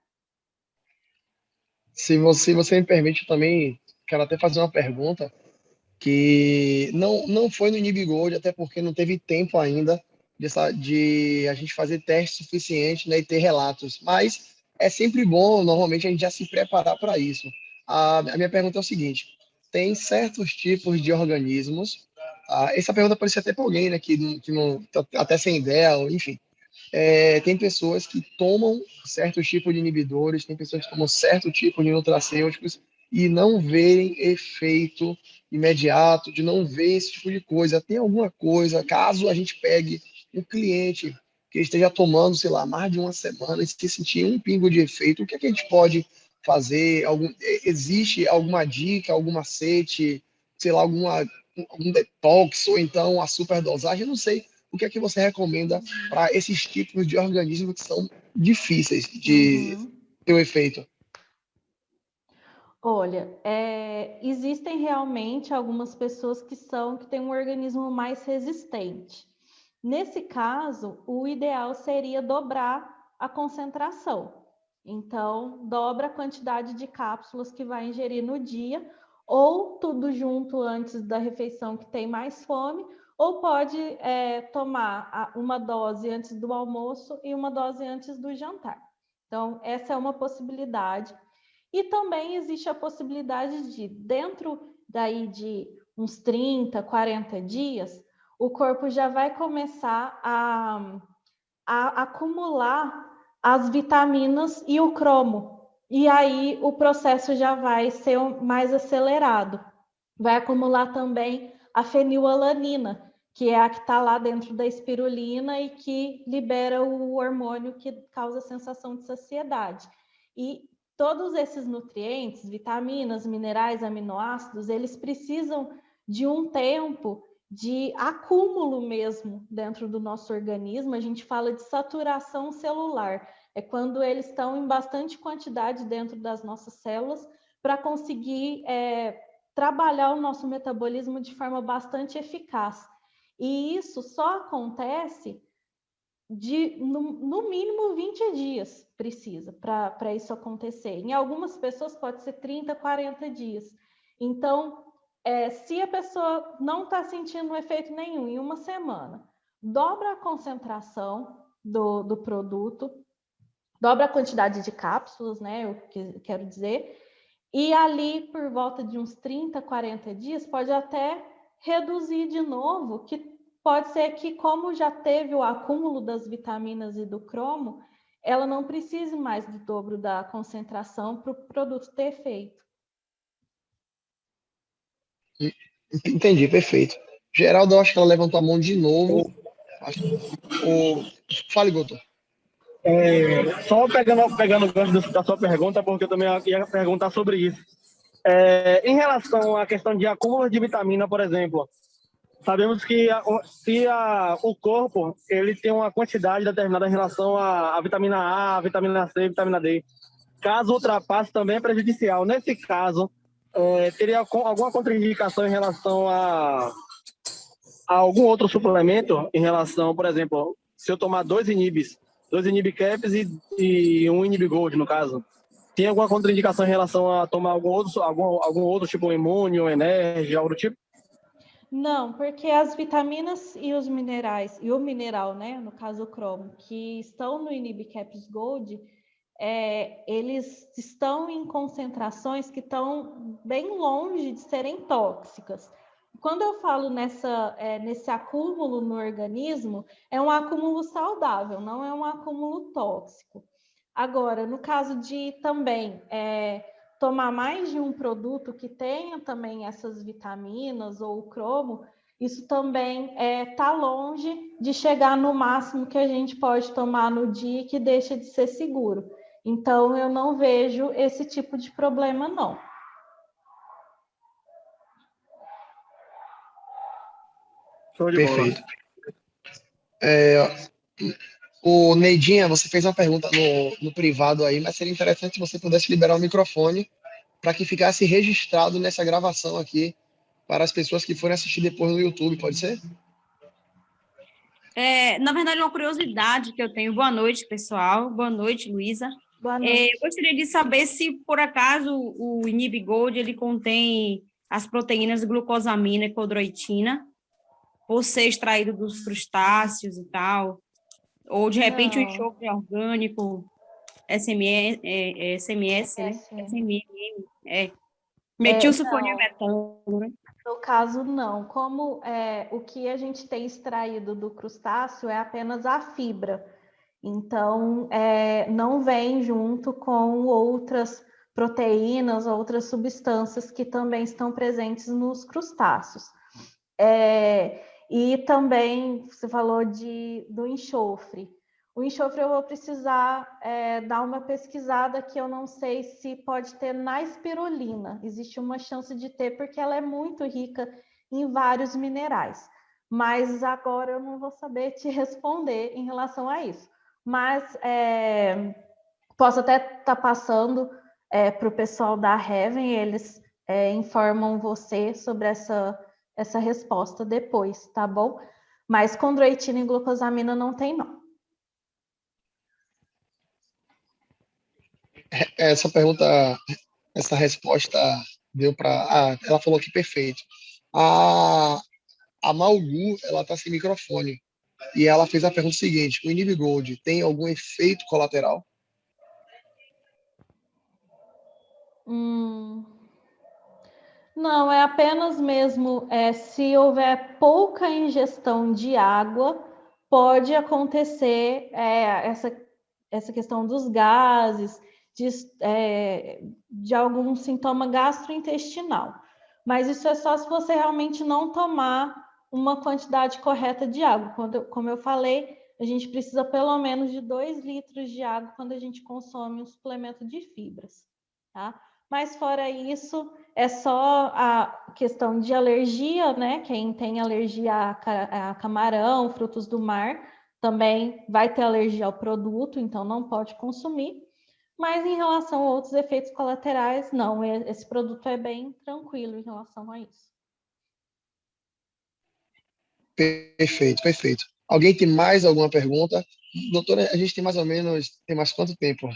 Speaker 1: Se você me permite, eu também quero até fazer uma pergunta que não foi no Nib Gold, até porque não teve tempo ainda de a gente fazer teste suficiente, né, e ter relatos. Mas é sempre bom, normalmente, a gente já se preparar para isso. A minha pergunta é o seguinte: tem certos tipos de organismos, essa pergunta pode ser até para alguém, né, que não tá até sem ideia, ou, enfim. Tem pessoas que tomam certo tipo de inibidores, tem pessoas que tomam certo tipo de nutracêuticos e não veem efeito imediato, de não ver esse tipo de coisa. Tem alguma coisa, caso a gente pegue um cliente que esteja tomando, sei lá, mais de uma semana e se sentir um pingo de efeito, o que é que a gente pode fazer? Existe alguma dica, algum macete, sei lá, algum detox ou então a superdosagem? Eu não sei. O que é que você recomenda para esses tipos de organismos que são difíceis de ter o efeito?
Speaker 2: Olha, existem realmente algumas pessoas que têm um organismo mais resistente. Nesse caso, o ideal seria dobrar a concentração. Então, dobra a quantidade de cápsulas que vai ingerir no dia, ou tudo junto antes da refeição que tem mais fome, ou pode tomar uma dose antes do almoço e uma dose antes do jantar. Então, essa é uma possibilidade. E também existe a possibilidade de, dentro daí de uns 30, 40 dias, o corpo já vai começar a acumular as vitaminas e o cromo. E aí o processo já vai ser mais acelerado. Vai acumular também a fenilalanina, que é a que está lá dentro da espirulina e que libera o hormônio que causa a sensação de saciedade. E todos esses nutrientes, vitaminas, minerais, aminoácidos, eles precisam de um tempo de acúmulo mesmo dentro do nosso organismo. A gente fala de saturação celular. É quando eles estão em bastante quantidade dentro das nossas células para conseguir trabalhar o nosso metabolismo de forma bastante eficaz. E isso só acontece no mínimo 20 dias precisa para isso acontecer. Em algumas pessoas pode ser 30, 40 dias. Então, se a pessoa não está sentindo efeito nenhum em uma semana, dobra a concentração do produto, dobra a quantidade de cápsulas, né? Eu quero dizer, e ali por volta de uns 30, 40 dias, pode até reduzir de novo, que pode ser que, como já teve o acúmulo das vitaminas e do cromo, ela não precise mais do dobro da concentração para o produto ter efeito.
Speaker 1: Entendi, perfeito. Geraldo, eu acho que ela levantou a mão de novo. Fale, doutor.
Speaker 4: Só pegando o gancho da sua pergunta, porque eu também ia perguntar sobre isso. Em relação à questão de acúmulo de vitamina, por exemplo, sabemos que o corpo ele tem uma quantidade determinada em relação à vitamina A, à vitamina C, vitamina D. Caso ultrapasse, também é prejudicial. Nesse caso, teria alguma contraindicação em relação a algum outro suplemento, em relação, por exemplo, se eu tomar dois Inibicaps e um Inibigold, no caso, tem alguma contraindicação em relação a tomar algum outro tipo imune, um Energy, algo do tipo?
Speaker 2: Não, porque as vitaminas e os minerais, e o mineral, né, no caso o cromo, que estão no Inibicaps Gold, eles estão em concentrações que estão bem longe de serem tóxicas. Quando eu falo nesse acúmulo no organismo, é um acúmulo saudável, não é um acúmulo tóxico. Agora, no caso de também tomar mais de um produto que tenha também essas vitaminas ou o cromo, isso também está longe de chegar no máximo que a gente pode tomar no dia que deixa de ser seguro. Então, eu não vejo esse tipo de problema, não.
Speaker 4: Show de bola.
Speaker 1: Perfeito. O Neidinha, você fez uma pergunta no privado aí, mas seria interessante se você pudesse liberar o microfone para que ficasse registrado nessa gravação aqui para as pessoas que forem assistir depois no YouTube, pode ser?
Speaker 6: Na verdade, uma curiosidade que eu tenho. Boa noite, pessoal. Boa noite, Luísa.
Speaker 2: Boa noite.
Speaker 6: Eu gostaria de saber se, por acaso, o Inib Gold ele contém as proteínas glucosamina e codroitina, por ser extraído dos crustáceos e tal, ou, de repente, o
Speaker 2: Não.
Speaker 6: enxofre orgânico, SMS, né? SMM, metilsulfoniluretano, né?
Speaker 2: No caso, não. Como o que a gente tem extraído do crustáceo é apenas a fibra. Então, não vem junto com outras proteínas, outras substâncias que também estão presentes nos crustáceos. E também, você falou do enxofre. O enxofre eu vou precisar dar uma pesquisada que eu não sei se pode ter na espirulina. Existe uma chance de ter, porque ela é muito rica em vários minerais. Mas agora eu não vou saber te responder em relação a isso. Mas posso até estar passando para o pessoal da Heaven, eles informam você sobre essa resposta depois, tá bom? Mas condroitina e glucosamina não tem, não.
Speaker 1: Essa pergunta, essa resposta deu para... ela falou que perfeito. A Malgu, ela está sem microfone. E ela fez a pergunta seguinte: o Inib Gold tem algum efeito colateral?
Speaker 2: Não, é apenas mesmo se houver pouca ingestão de água, pode acontecer essa questão dos gases, de algum sintoma gastrointestinal. Mas isso é só se você realmente não tomar uma quantidade correta de água. Como eu falei, a gente precisa pelo menos de 2 litros de água quando a gente consome um suplemento de fibras, tá? Mas fora isso, é só a questão de alergia, né? Quem tem alergia a camarão, frutos do mar, também vai ter alergia ao produto, então não pode consumir. Mas em relação a outros efeitos colaterais, não, esse produto é bem tranquilo em relação a isso.
Speaker 1: Perfeito, perfeito. Alguém tem mais alguma pergunta? Doutora, a gente tem mais ou menos, tem mais quanto tempo?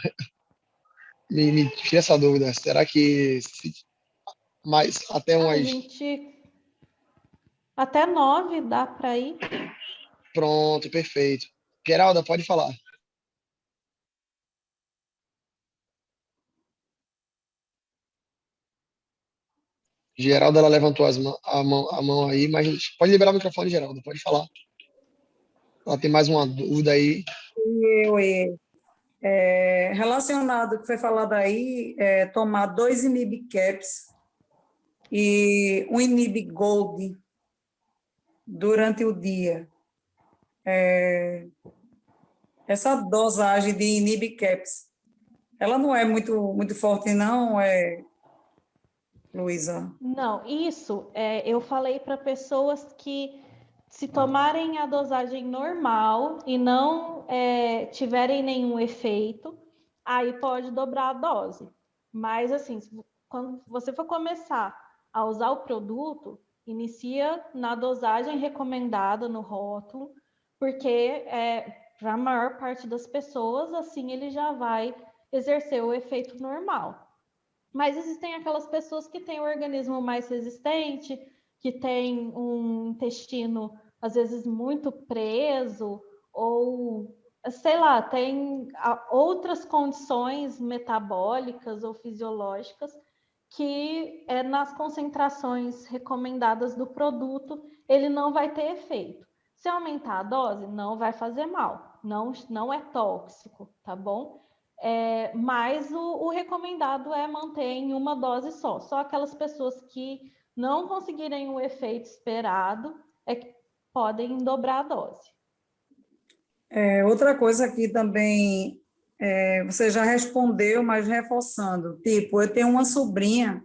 Speaker 1: Me tira essa dúvida. Será que mais até umas...
Speaker 2: Até 9 dá para ir.
Speaker 1: Pronto, perfeito. Geralda, pode falar. Geralda, ela levantou a mão aí, mas pode liberar o microfone, Geralda, pode falar. Ela tem mais uma dúvida aí.
Speaker 5: Relacionado ao que foi falado aí, tomar 2 Inib Caps e um Inib Gold durante o dia. Essa dosagem de Inib Caps, ela não é muito forte, não, Luísa?
Speaker 2: Não, isso eu falei para pessoas que, se tomarem a dosagem normal e não tiverem nenhum efeito, aí pode dobrar a dose. Mas, assim, quando você for começar a usar o produto, inicia na dosagem recomendada no rótulo, porque para a maior parte das pessoas, assim, ele já vai exercer o efeito normal. Mas existem aquelas pessoas que têm o organismo mais resistente, que tem um intestino, às vezes, muito preso, ou, sei lá, tem outras condições metabólicas ou fisiológicas que, nas concentrações recomendadas do produto, ele não vai ter efeito. Se aumentar a dose, não vai fazer mal, não é tóxico, tá bom? Mas o recomendado é manter em uma dose só. Só aquelas pessoas que não conseguirem o efeito esperado que podem dobrar a dose.
Speaker 5: Outra coisa que também você já respondeu, mas reforçando. Tipo, eu tenho uma sobrinha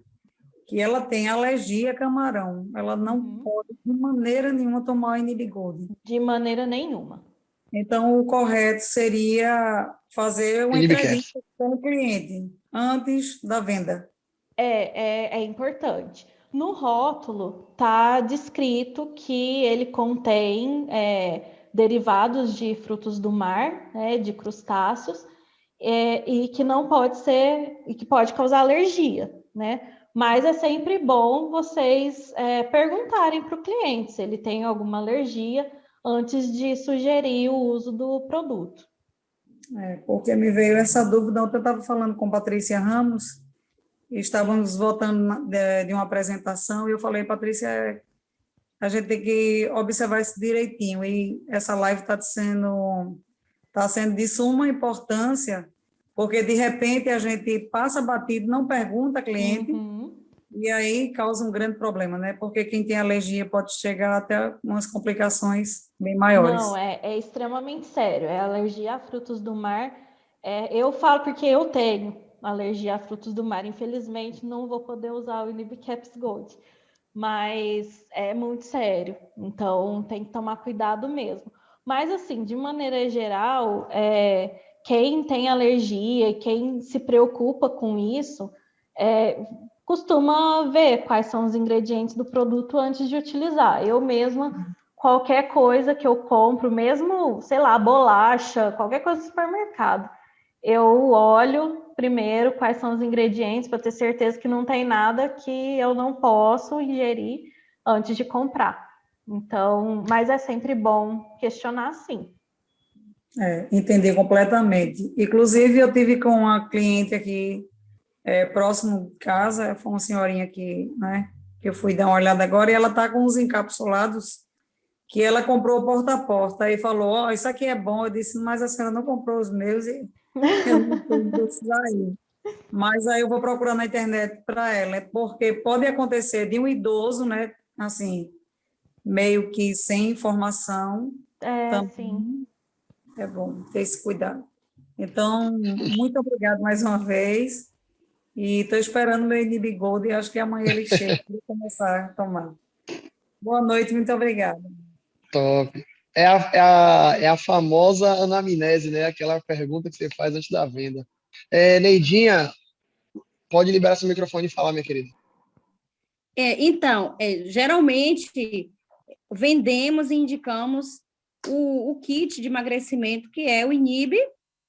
Speaker 5: que ela tem alergia a camarão. Ela não pode, de maneira nenhuma, tomar o Inib Gold.
Speaker 2: De maneira nenhuma.
Speaker 5: Então, o correto seria fazer uma entrevista com o cliente antes da venda.
Speaker 2: É importante. No rótulo está descrito que ele contém derivados de frutos do mar, né, de crustáceos, e que não pode ser, e que pode causar alergia, né? Mas é sempre bom vocês perguntarem para o cliente se ele tem alguma alergia antes de sugerir o uso do produto.
Speaker 5: Porque me veio essa dúvida. Ontem eu estava falando com Patrícia Ramos, e estávamos voltando de uma apresentação, e eu falei, Patrícia, a gente tem que observar isso direitinho, e essa live está sendo de suma importância, porque de repente a gente passa batido, não pergunta ao cliente, e aí causa um grande problema, né? Porque quem tem alergia pode chegar até umas complicações bem maiores.
Speaker 2: Não, é extremamente sério. É alergia a frutos do mar. Eu falo porque eu tenho alergia a frutos do mar. Infelizmente, não vou poder usar o Inibicaps Gold. Mas é muito sério. Então, tem que tomar cuidado mesmo. Mas, assim, de maneira geral, quem tem alergia, quem se preocupa com isso, costuma ver quais são os ingredientes do produto antes de utilizar. Eu mesma, qualquer coisa que eu compro, mesmo, sei lá, bolacha, qualquer coisa do supermercado, eu olho primeiro quais são os ingredientes para ter certeza que não tem nada que eu não posso ingerir antes de comprar. Então, mas é sempre bom questionar, sim.
Speaker 5: Entendi completamente. Inclusive, eu tive com uma cliente aqui, próximo de casa, foi uma senhorinha que, né, que eu fui dar uma olhada agora, e ela está com uns encapsulados que ela comprou porta a porta, e falou, isso aqui é bom. Eu disse, mas a senhora não comprou os meus, e eu não tenho desses aí. Mas aí eu vou procurar na internet para ela, porque pode acontecer de um idoso, né, assim, meio que sem informação, também
Speaker 2: Sim.
Speaker 5: é bom ter esse cuidado. Então, muito obrigada mais uma vez, e estou esperando meu Inib Gold, e acho que amanhã ele chega para começar a tomar. Boa noite, muito obrigada.
Speaker 1: Top. É a famosa anamnese, né? Aquela pergunta que você faz antes da venda. Neidinha, pode liberar seu microfone e falar, minha querida.
Speaker 6: Então, geralmente vendemos e indicamos o kit de emagrecimento, que é o Inib,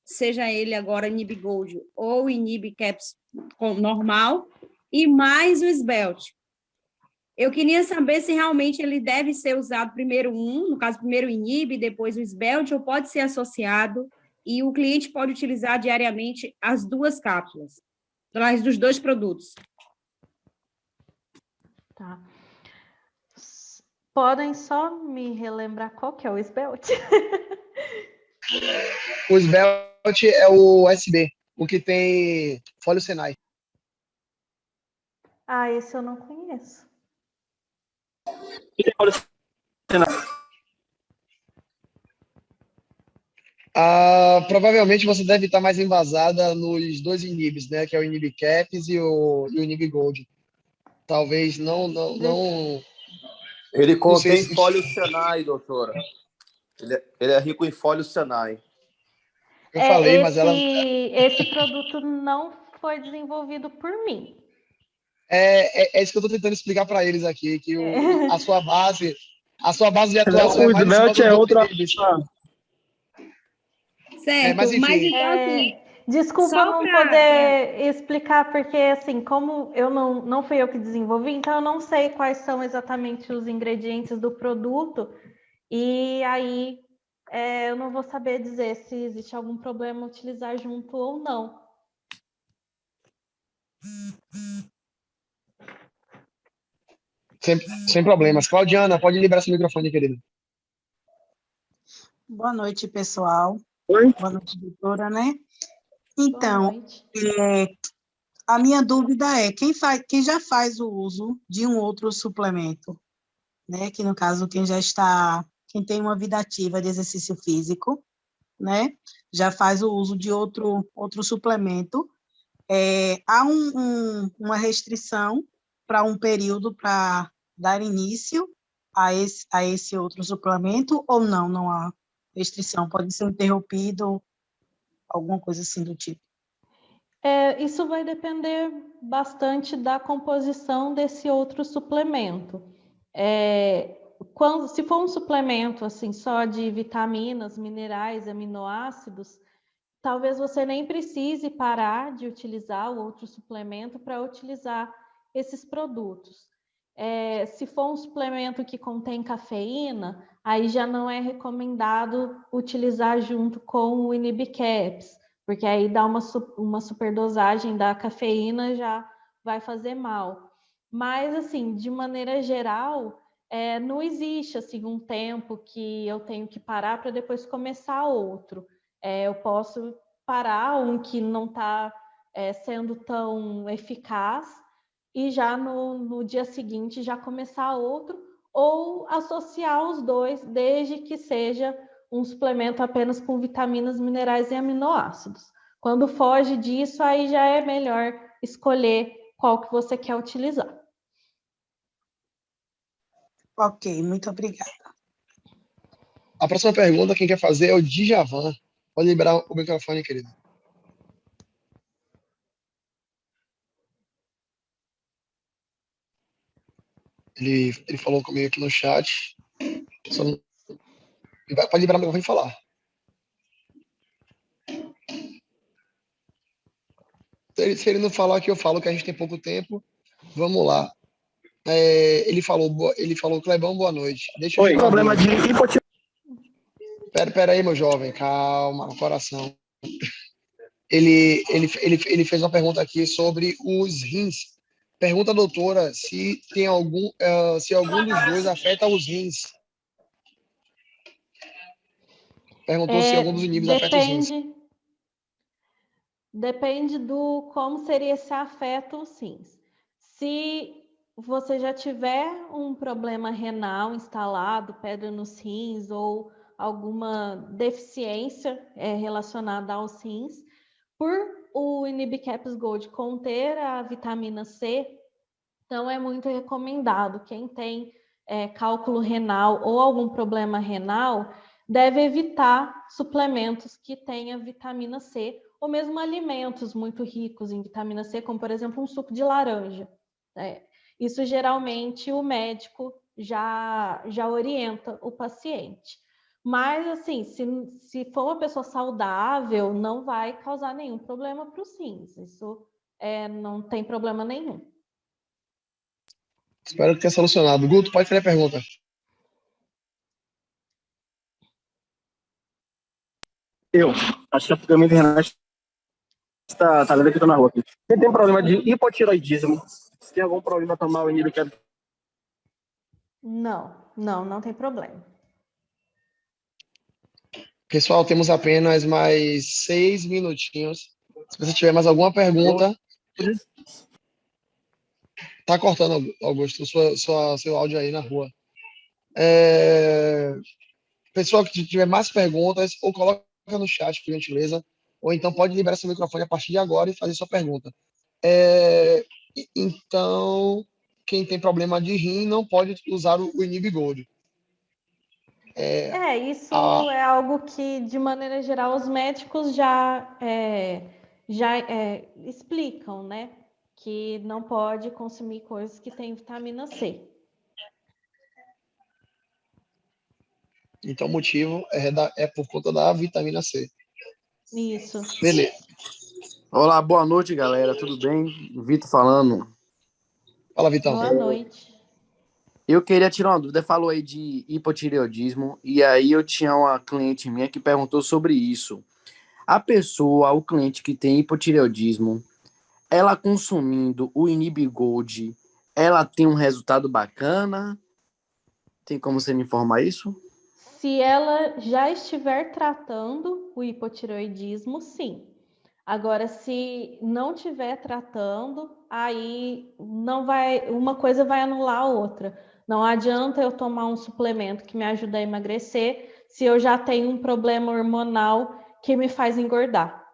Speaker 6: seja ele agora Inib Gold ou Inib Caps normal, e mais o Svelte. Eu queria saber se realmente ele deve ser usado primeiro no caso, primeiro o Inib, depois o Svelte, ou pode ser associado, e o cliente pode utilizar diariamente as duas cápsulas, através dos dois produtos.
Speaker 2: Tá. Podem só me relembrar qual que é o Svelte?
Speaker 1: O Svelte é o USB, o que tem folha Senai.
Speaker 2: Esse eu não conheço.
Speaker 1: Provavelmente você deve estar mais embasada nos dois Inibs, né? Que é o Inib Caps e o Inib Gold. Talvez não.
Speaker 7: Ele contém
Speaker 1: se...
Speaker 7: fólio Senai, doutora. Ele é rico em fólio Senai.
Speaker 1: Eu falei, mas ela.
Speaker 2: Esse produto não foi desenvolvido por mim.
Speaker 1: É isso que eu estou tentando explicar para eles aqui, que a sua base de atuação
Speaker 4: O Svelte é outra.
Speaker 6: Certo,
Speaker 1: mas enfim.
Speaker 2: Desculpa não poder explicar, porque assim, como eu não fui eu que desenvolvi, então eu não sei quais são exatamente os ingredientes do produto, e aí eu não vou saber dizer se existe algum problema utilizar junto ou não.
Speaker 1: Sem problemas. Claudiana, pode liberar seu microfone, querida.
Speaker 8: Boa noite, pessoal.
Speaker 4: Oi?
Speaker 8: Boa noite, doutora, né? Então, a minha dúvida é, quem já faz o uso de um outro suplemento, né? Que no caso, quem tem uma vida ativa de exercício físico, né? Já faz o uso de outro suplemento. Há uma restrição para um período para dar início a esse outro suplemento, ou não? Não há restrição, pode ser interrompido, alguma coisa assim do tipo.
Speaker 2: Isso vai depender bastante da composição desse outro suplemento. Se for um suplemento assim só de vitaminas, minerais, aminoácidos, talvez você nem precise parar de utilizar o outro suplemento para utilizar esses produtos. Se for um suplemento que contém cafeína, aí já não é recomendado utilizar junto com o InhibiCaps, porque aí dá uma superdosagem da cafeína, já vai fazer mal. Mas, assim, de maneira geral, não existe assim, um tempo que eu tenho que parar para depois começar outro. Eu posso parar um que não está sendo tão eficaz e já no dia seguinte já começar outro, ou associar os dois, desde que seja um suplemento apenas com vitaminas, minerais e aminoácidos. Quando foge disso, aí já é melhor escolher qual que você quer utilizar.
Speaker 8: Ok, muito obrigada.
Speaker 1: A próxima pergunta, quem quer fazer é o Djavan. Pode liberar o microfone, querido. Ele falou comigo aqui no chat. Pode liberar o microfone e falar. Se ele não falar aqui, eu falo que a gente tem pouco tempo. Vamos lá. Ele falou, Clebão, boa noite. Deixa eu
Speaker 4: Oi,
Speaker 1: tirar
Speaker 4: problema de hipotireoidismo.
Speaker 1: Pera aí, meu jovem, calma, no coração. Ele fez uma pergunta aqui sobre os rins. Pergunta, doutora, se algum dos dois afeta os rins. Perguntou se algum dos inibos afeta os rins.
Speaker 2: Depende do como seria esse afeto os rins. Se você já tiver um problema renal instalado, pedra nos rins ou alguma deficiência relacionada aos rins, por o InhibiCaps Gold conter a vitamina C, então é muito recomendado. Quem tem cálculo renal ou algum problema renal deve evitar suplementos que tenham vitamina C ou mesmo alimentos muito ricos em vitamina C, como por exemplo um suco de laranja. Isso geralmente o médico já orienta o paciente. Mas, assim, se for uma pessoa saudável, não vai causar nenhum problema para os rins. Isso não tem problema nenhum.
Speaker 1: Espero que tenha solucionado. Guto, pode fazer a pergunta.
Speaker 4: Acho que a minha internet tá lendo que eu tô na rua aqui. Quem tem problema de hipotireoidismo, tem algum problema tomar o InhibiCaps?
Speaker 2: Não tem problema.
Speaker 1: Pessoal, temos apenas mais 6 minutinhos. Se você tiver mais alguma pergunta... Tá cortando, Augusto, seu áudio aí na rua. Pessoal que tiver mais perguntas, ou coloca no chat, por gentileza, ou então pode liberar seu microfone a partir de agora e fazer sua pergunta. Então, quem tem problema de rim não pode usar o InhibiGold.
Speaker 2: Isso é algo que, de maneira geral, os médicos já explicam, né? Que não pode consumir coisas que têm vitamina C.
Speaker 1: Então, o motivo é por conta da vitamina C.
Speaker 2: Isso.
Speaker 1: Beleza.
Speaker 7: Olá, boa noite, galera. Tudo bem? Vitor falando.
Speaker 1: Fala, Vitão.
Speaker 2: Boa noite.
Speaker 7: Eu queria tirar uma dúvida. Falou aí de hipotireoidismo, e aí eu tinha uma cliente minha que perguntou sobre isso. O cliente que tem hipotireoidismo, ela consumindo o InhibiGold, ela tem um resultado bacana? Tem como você me informar isso?
Speaker 2: Se ela já estiver tratando o hipotireoidismo, sim. Agora, se não estiver tratando, aí não vai, uma coisa vai anular a outra. Não adianta eu tomar um suplemento que me ajuda a emagrecer se eu já tenho um problema hormonal que me faz engordar.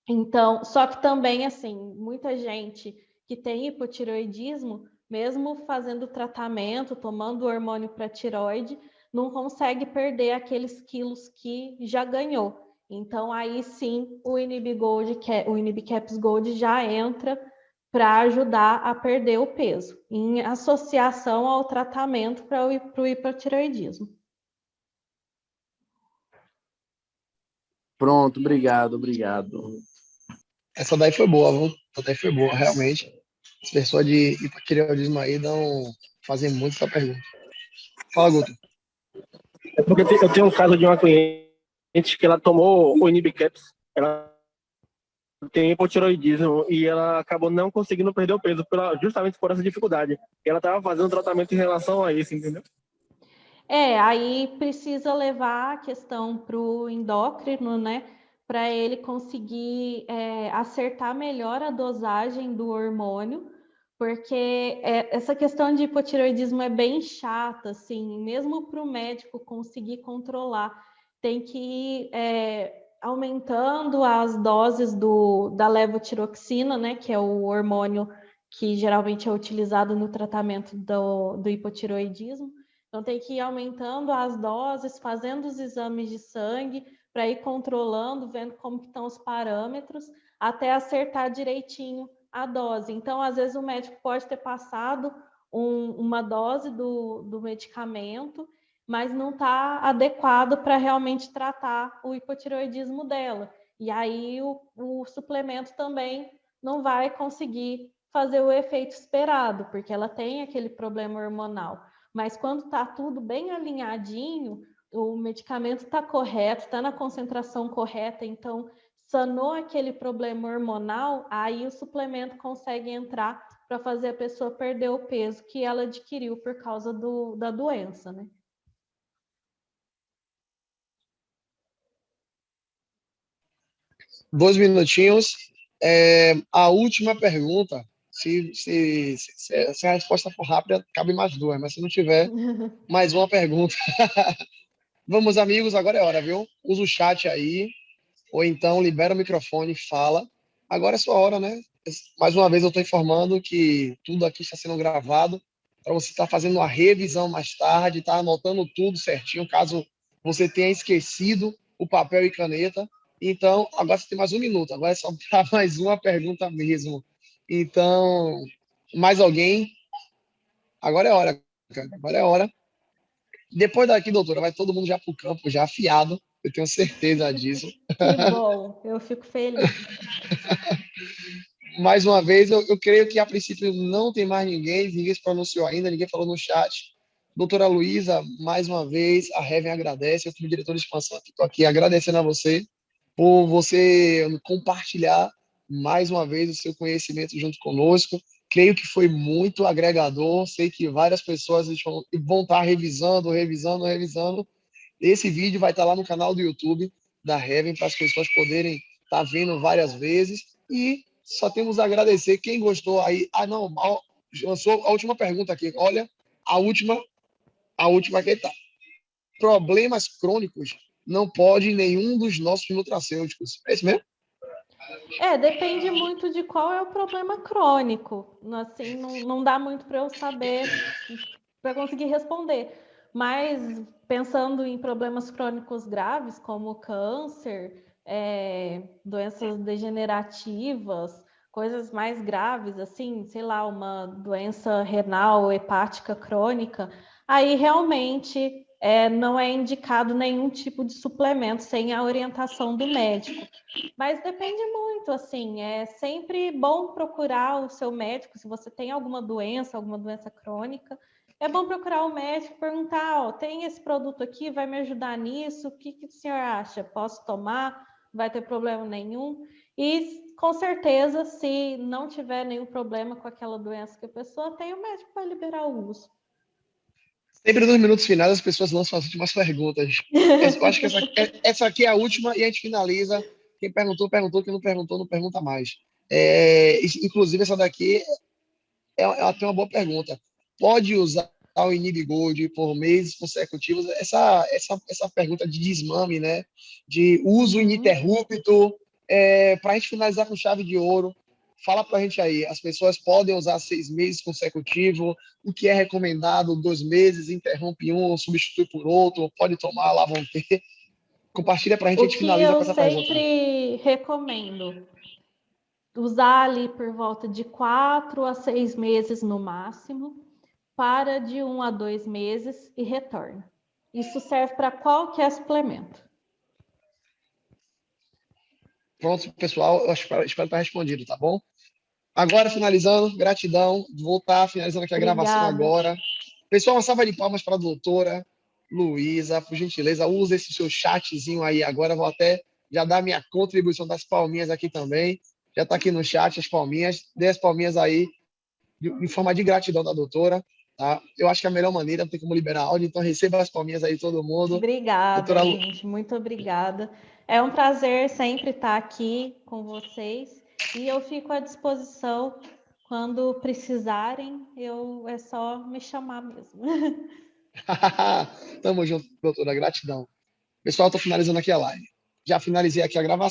Speaker 2: Então, só que também, assim, muita gente que tem hipotireoidismo, mesmo fazendo tratamento, tomando hormônio para tireoide, não consegue perder aqueles quilos que já ganhou. Então, aí sim, o Inibicaps Gold já entra para ajudar a perder o peso, em associação ao tratamento para o hipotireoidismo.
Speaker 7: Pronto, obrigado.
Speaker 1: Essa daí foi boa, viu? Essa daí foi boa, realmente. As pessoas de hipotireoidismo aí fazem muito essa pergunta. Fala, Guto.
Speaker 4: É porque eu tenho um caso de uma cliente que ela tomou o Inibicaps, ela tem hipotireoidismo e ela acabou não conseguindo perder o peso justamente por essa dificuldade. E ela estava fazendo tratamento em relação a isso, entendeu?
Speaker 2: Aí precisa levar a questão para o endócrino, né? Para ele conseguir acertar melhor a dosagem do hormônio, porque essa questão de hipotireoidismo é bem chata, assim, mesmo para o médico conseguir controlar, tem que ir aumentando as doses da levotiroxina, né? Que é o hormônio que geralmente é utilizado no tratamento do hipotireoidismo. Então, tem que ir aumentando as doses, fazendo os exames de sangue, para ir controlando, vendo como que estão os parâmetros, até acertar direitinho a dose. Então, às vezes, o médico pode ter passado uma dose do medicamento, mas não está adequado para realmente tratar o hipotireoidismo dela. E aí, o suplemento também não vai conseguir fazer o efeito esperado, porque ela tem aquele problema hormonal. Mas quando está tudo bem alinhadinho, o medicamento está correto, está na concentração correta, então sanou aquele problema hormonal, aí o suplemento consegue entrar para fazer a pessoa perder o peso que ela adquiriu por causa da doença, né?
Speaker 1: 2 minutinhos. A última pergunta, se a resposta for rápida, cabe mais 2, mas se não tiver, mais uma pergunta. Vamos, amigos, agora é hora, viu? Usa o chat aí, ou então libera o microfone e fala. Agora é sua hora, né? Mais uma vez eu estou informando que tudo aqui está sendo gravado para você estar fazendo uma revisão mais tarde, tá anotando tudo certinho, caso você tenha esquecido o papel e caneta. Então, agora você tem mais 1 minuto. Agora é só para mais uma pergunta mesmo. Então, mais alguém? Agora é hora, cara. Agora é hora. Depois daqui, doutora, vai todo mundo já para o campo, já afiado. Eu tenho certeza disso.
Speaker 2: Que bom, eu fico feliz.
Speaker 1: Mais uma vez, eu creio que a princípio não tem mais ninguém se pronunciou ainda, ninguém falou no chat. Doutora Luísa, mais uma vez, a Heaven agradece, eu fui diretor de expansão, estou aqui agradecendo a você por você compartilhar mais uma vez o seu conhecimento junto conosco. Creio que foi muito agregador, sei que várias pessoas vão estar revisando. Esse vídeo vai estar lá no canal do YouTube da Heaven para as pessoas poderem estar vendo várias vezes. E só temos a agradecer quem gostou aí. Não, lançou a última pergunta aqui. Olha, a última que está. Problemas crônicos não pode nenhum dos nossos nutracêuticos. É isso mesmo?
Speaker 2: Depende muito de qual é o problema crônico. Assim, não dá muito para eu saber, para conseguir responder. Mas pensando em problemas crônicos graves, como câncer, doenças degenerativas, coisas mais graves, assim, sei lá, uma doença renal, hepática crônica, aí realmente não é indicado nenhum tipo de suplemento sem a orientação do médico. Mas depende muito, assim, é sempre bom procurar o seu médico, se você tem alguma doença crônica, é bom procurar o médico e perguntar, tem esse produto aqui, vai me ajudar nisso, o que o senhor acha? Posso tomar? Não vai ter problema nenhum? E, com certeza, se não tiver nenhum problema com aquela doença que a pessoa tem, o médico vai liberar o uso.
Speaker 1: Sempre nos minutos finais as pessoas lançam as últimas perguntas. Eu acho que essa aqui é a última e a gente finaliza. Quem perguntou, perguntou. Quem não perguntou, não pergunta mais. Inclusive, essa daqui ela tem uma boa pergunta. Pode usar o Inibigold por meses consecutivos? Essa pergunta de desmame, né? De uso ininterrupto. Para a gente finalizar com chave de ouro, fala para a gente aí. As pessoas podem usar 6 meses consecutivos? O que é recomendado? 2 meses, interrompe um, substitui por outro, pode tomar, lá vão ter. Compartilha para a gente, a
Speaker 2: O
Speaker 1: gente
Speaker 2: que
Speaker 1: finaliza com
Speaker 2: eu
Speaker 1: essa pergunta.
Speaker 2: sempre recomendo, usar ali por volta de 4 a 6 meses no máximo, para de 1 a 2 meses e retorna. Isso serve para qualquer suplemento.
Speaker 1: Pronto, pessoal, eu espero estar respondido, tá bom? Agora, finalizando, gratidão. Vou estar finalizando aqui a gravação
Speaker 2: Obrigada.
Speaker 1: agora. Pessoal, uma salva de palmas para a doutora Luísa, por gentileza, usa esse seu chatzinho aí agora. Vou até já dar minha contribuição das palminhas aqui também. Já está aqui no chat as palminhas. Dê as palminhas aí em forma de gratidão da doutora. Tá? Eu acho que é a melhor maneira, não tem como liberar áudio, então receba as palminhas aí todo mundo.
Speaker 2: Obrigada,
Speaker 1: Doutora
Speaker 2: gente. Muito obrigada. É um prazer sempre estar aqui com vocês e eu fico à disposição quando precisarem. É só me chamar mesmo.
Speaker 1: Tamo junto, doutora. Gratidão. Pessoal, estou finalizando aqui a live. Já finalizei aqui a gravação.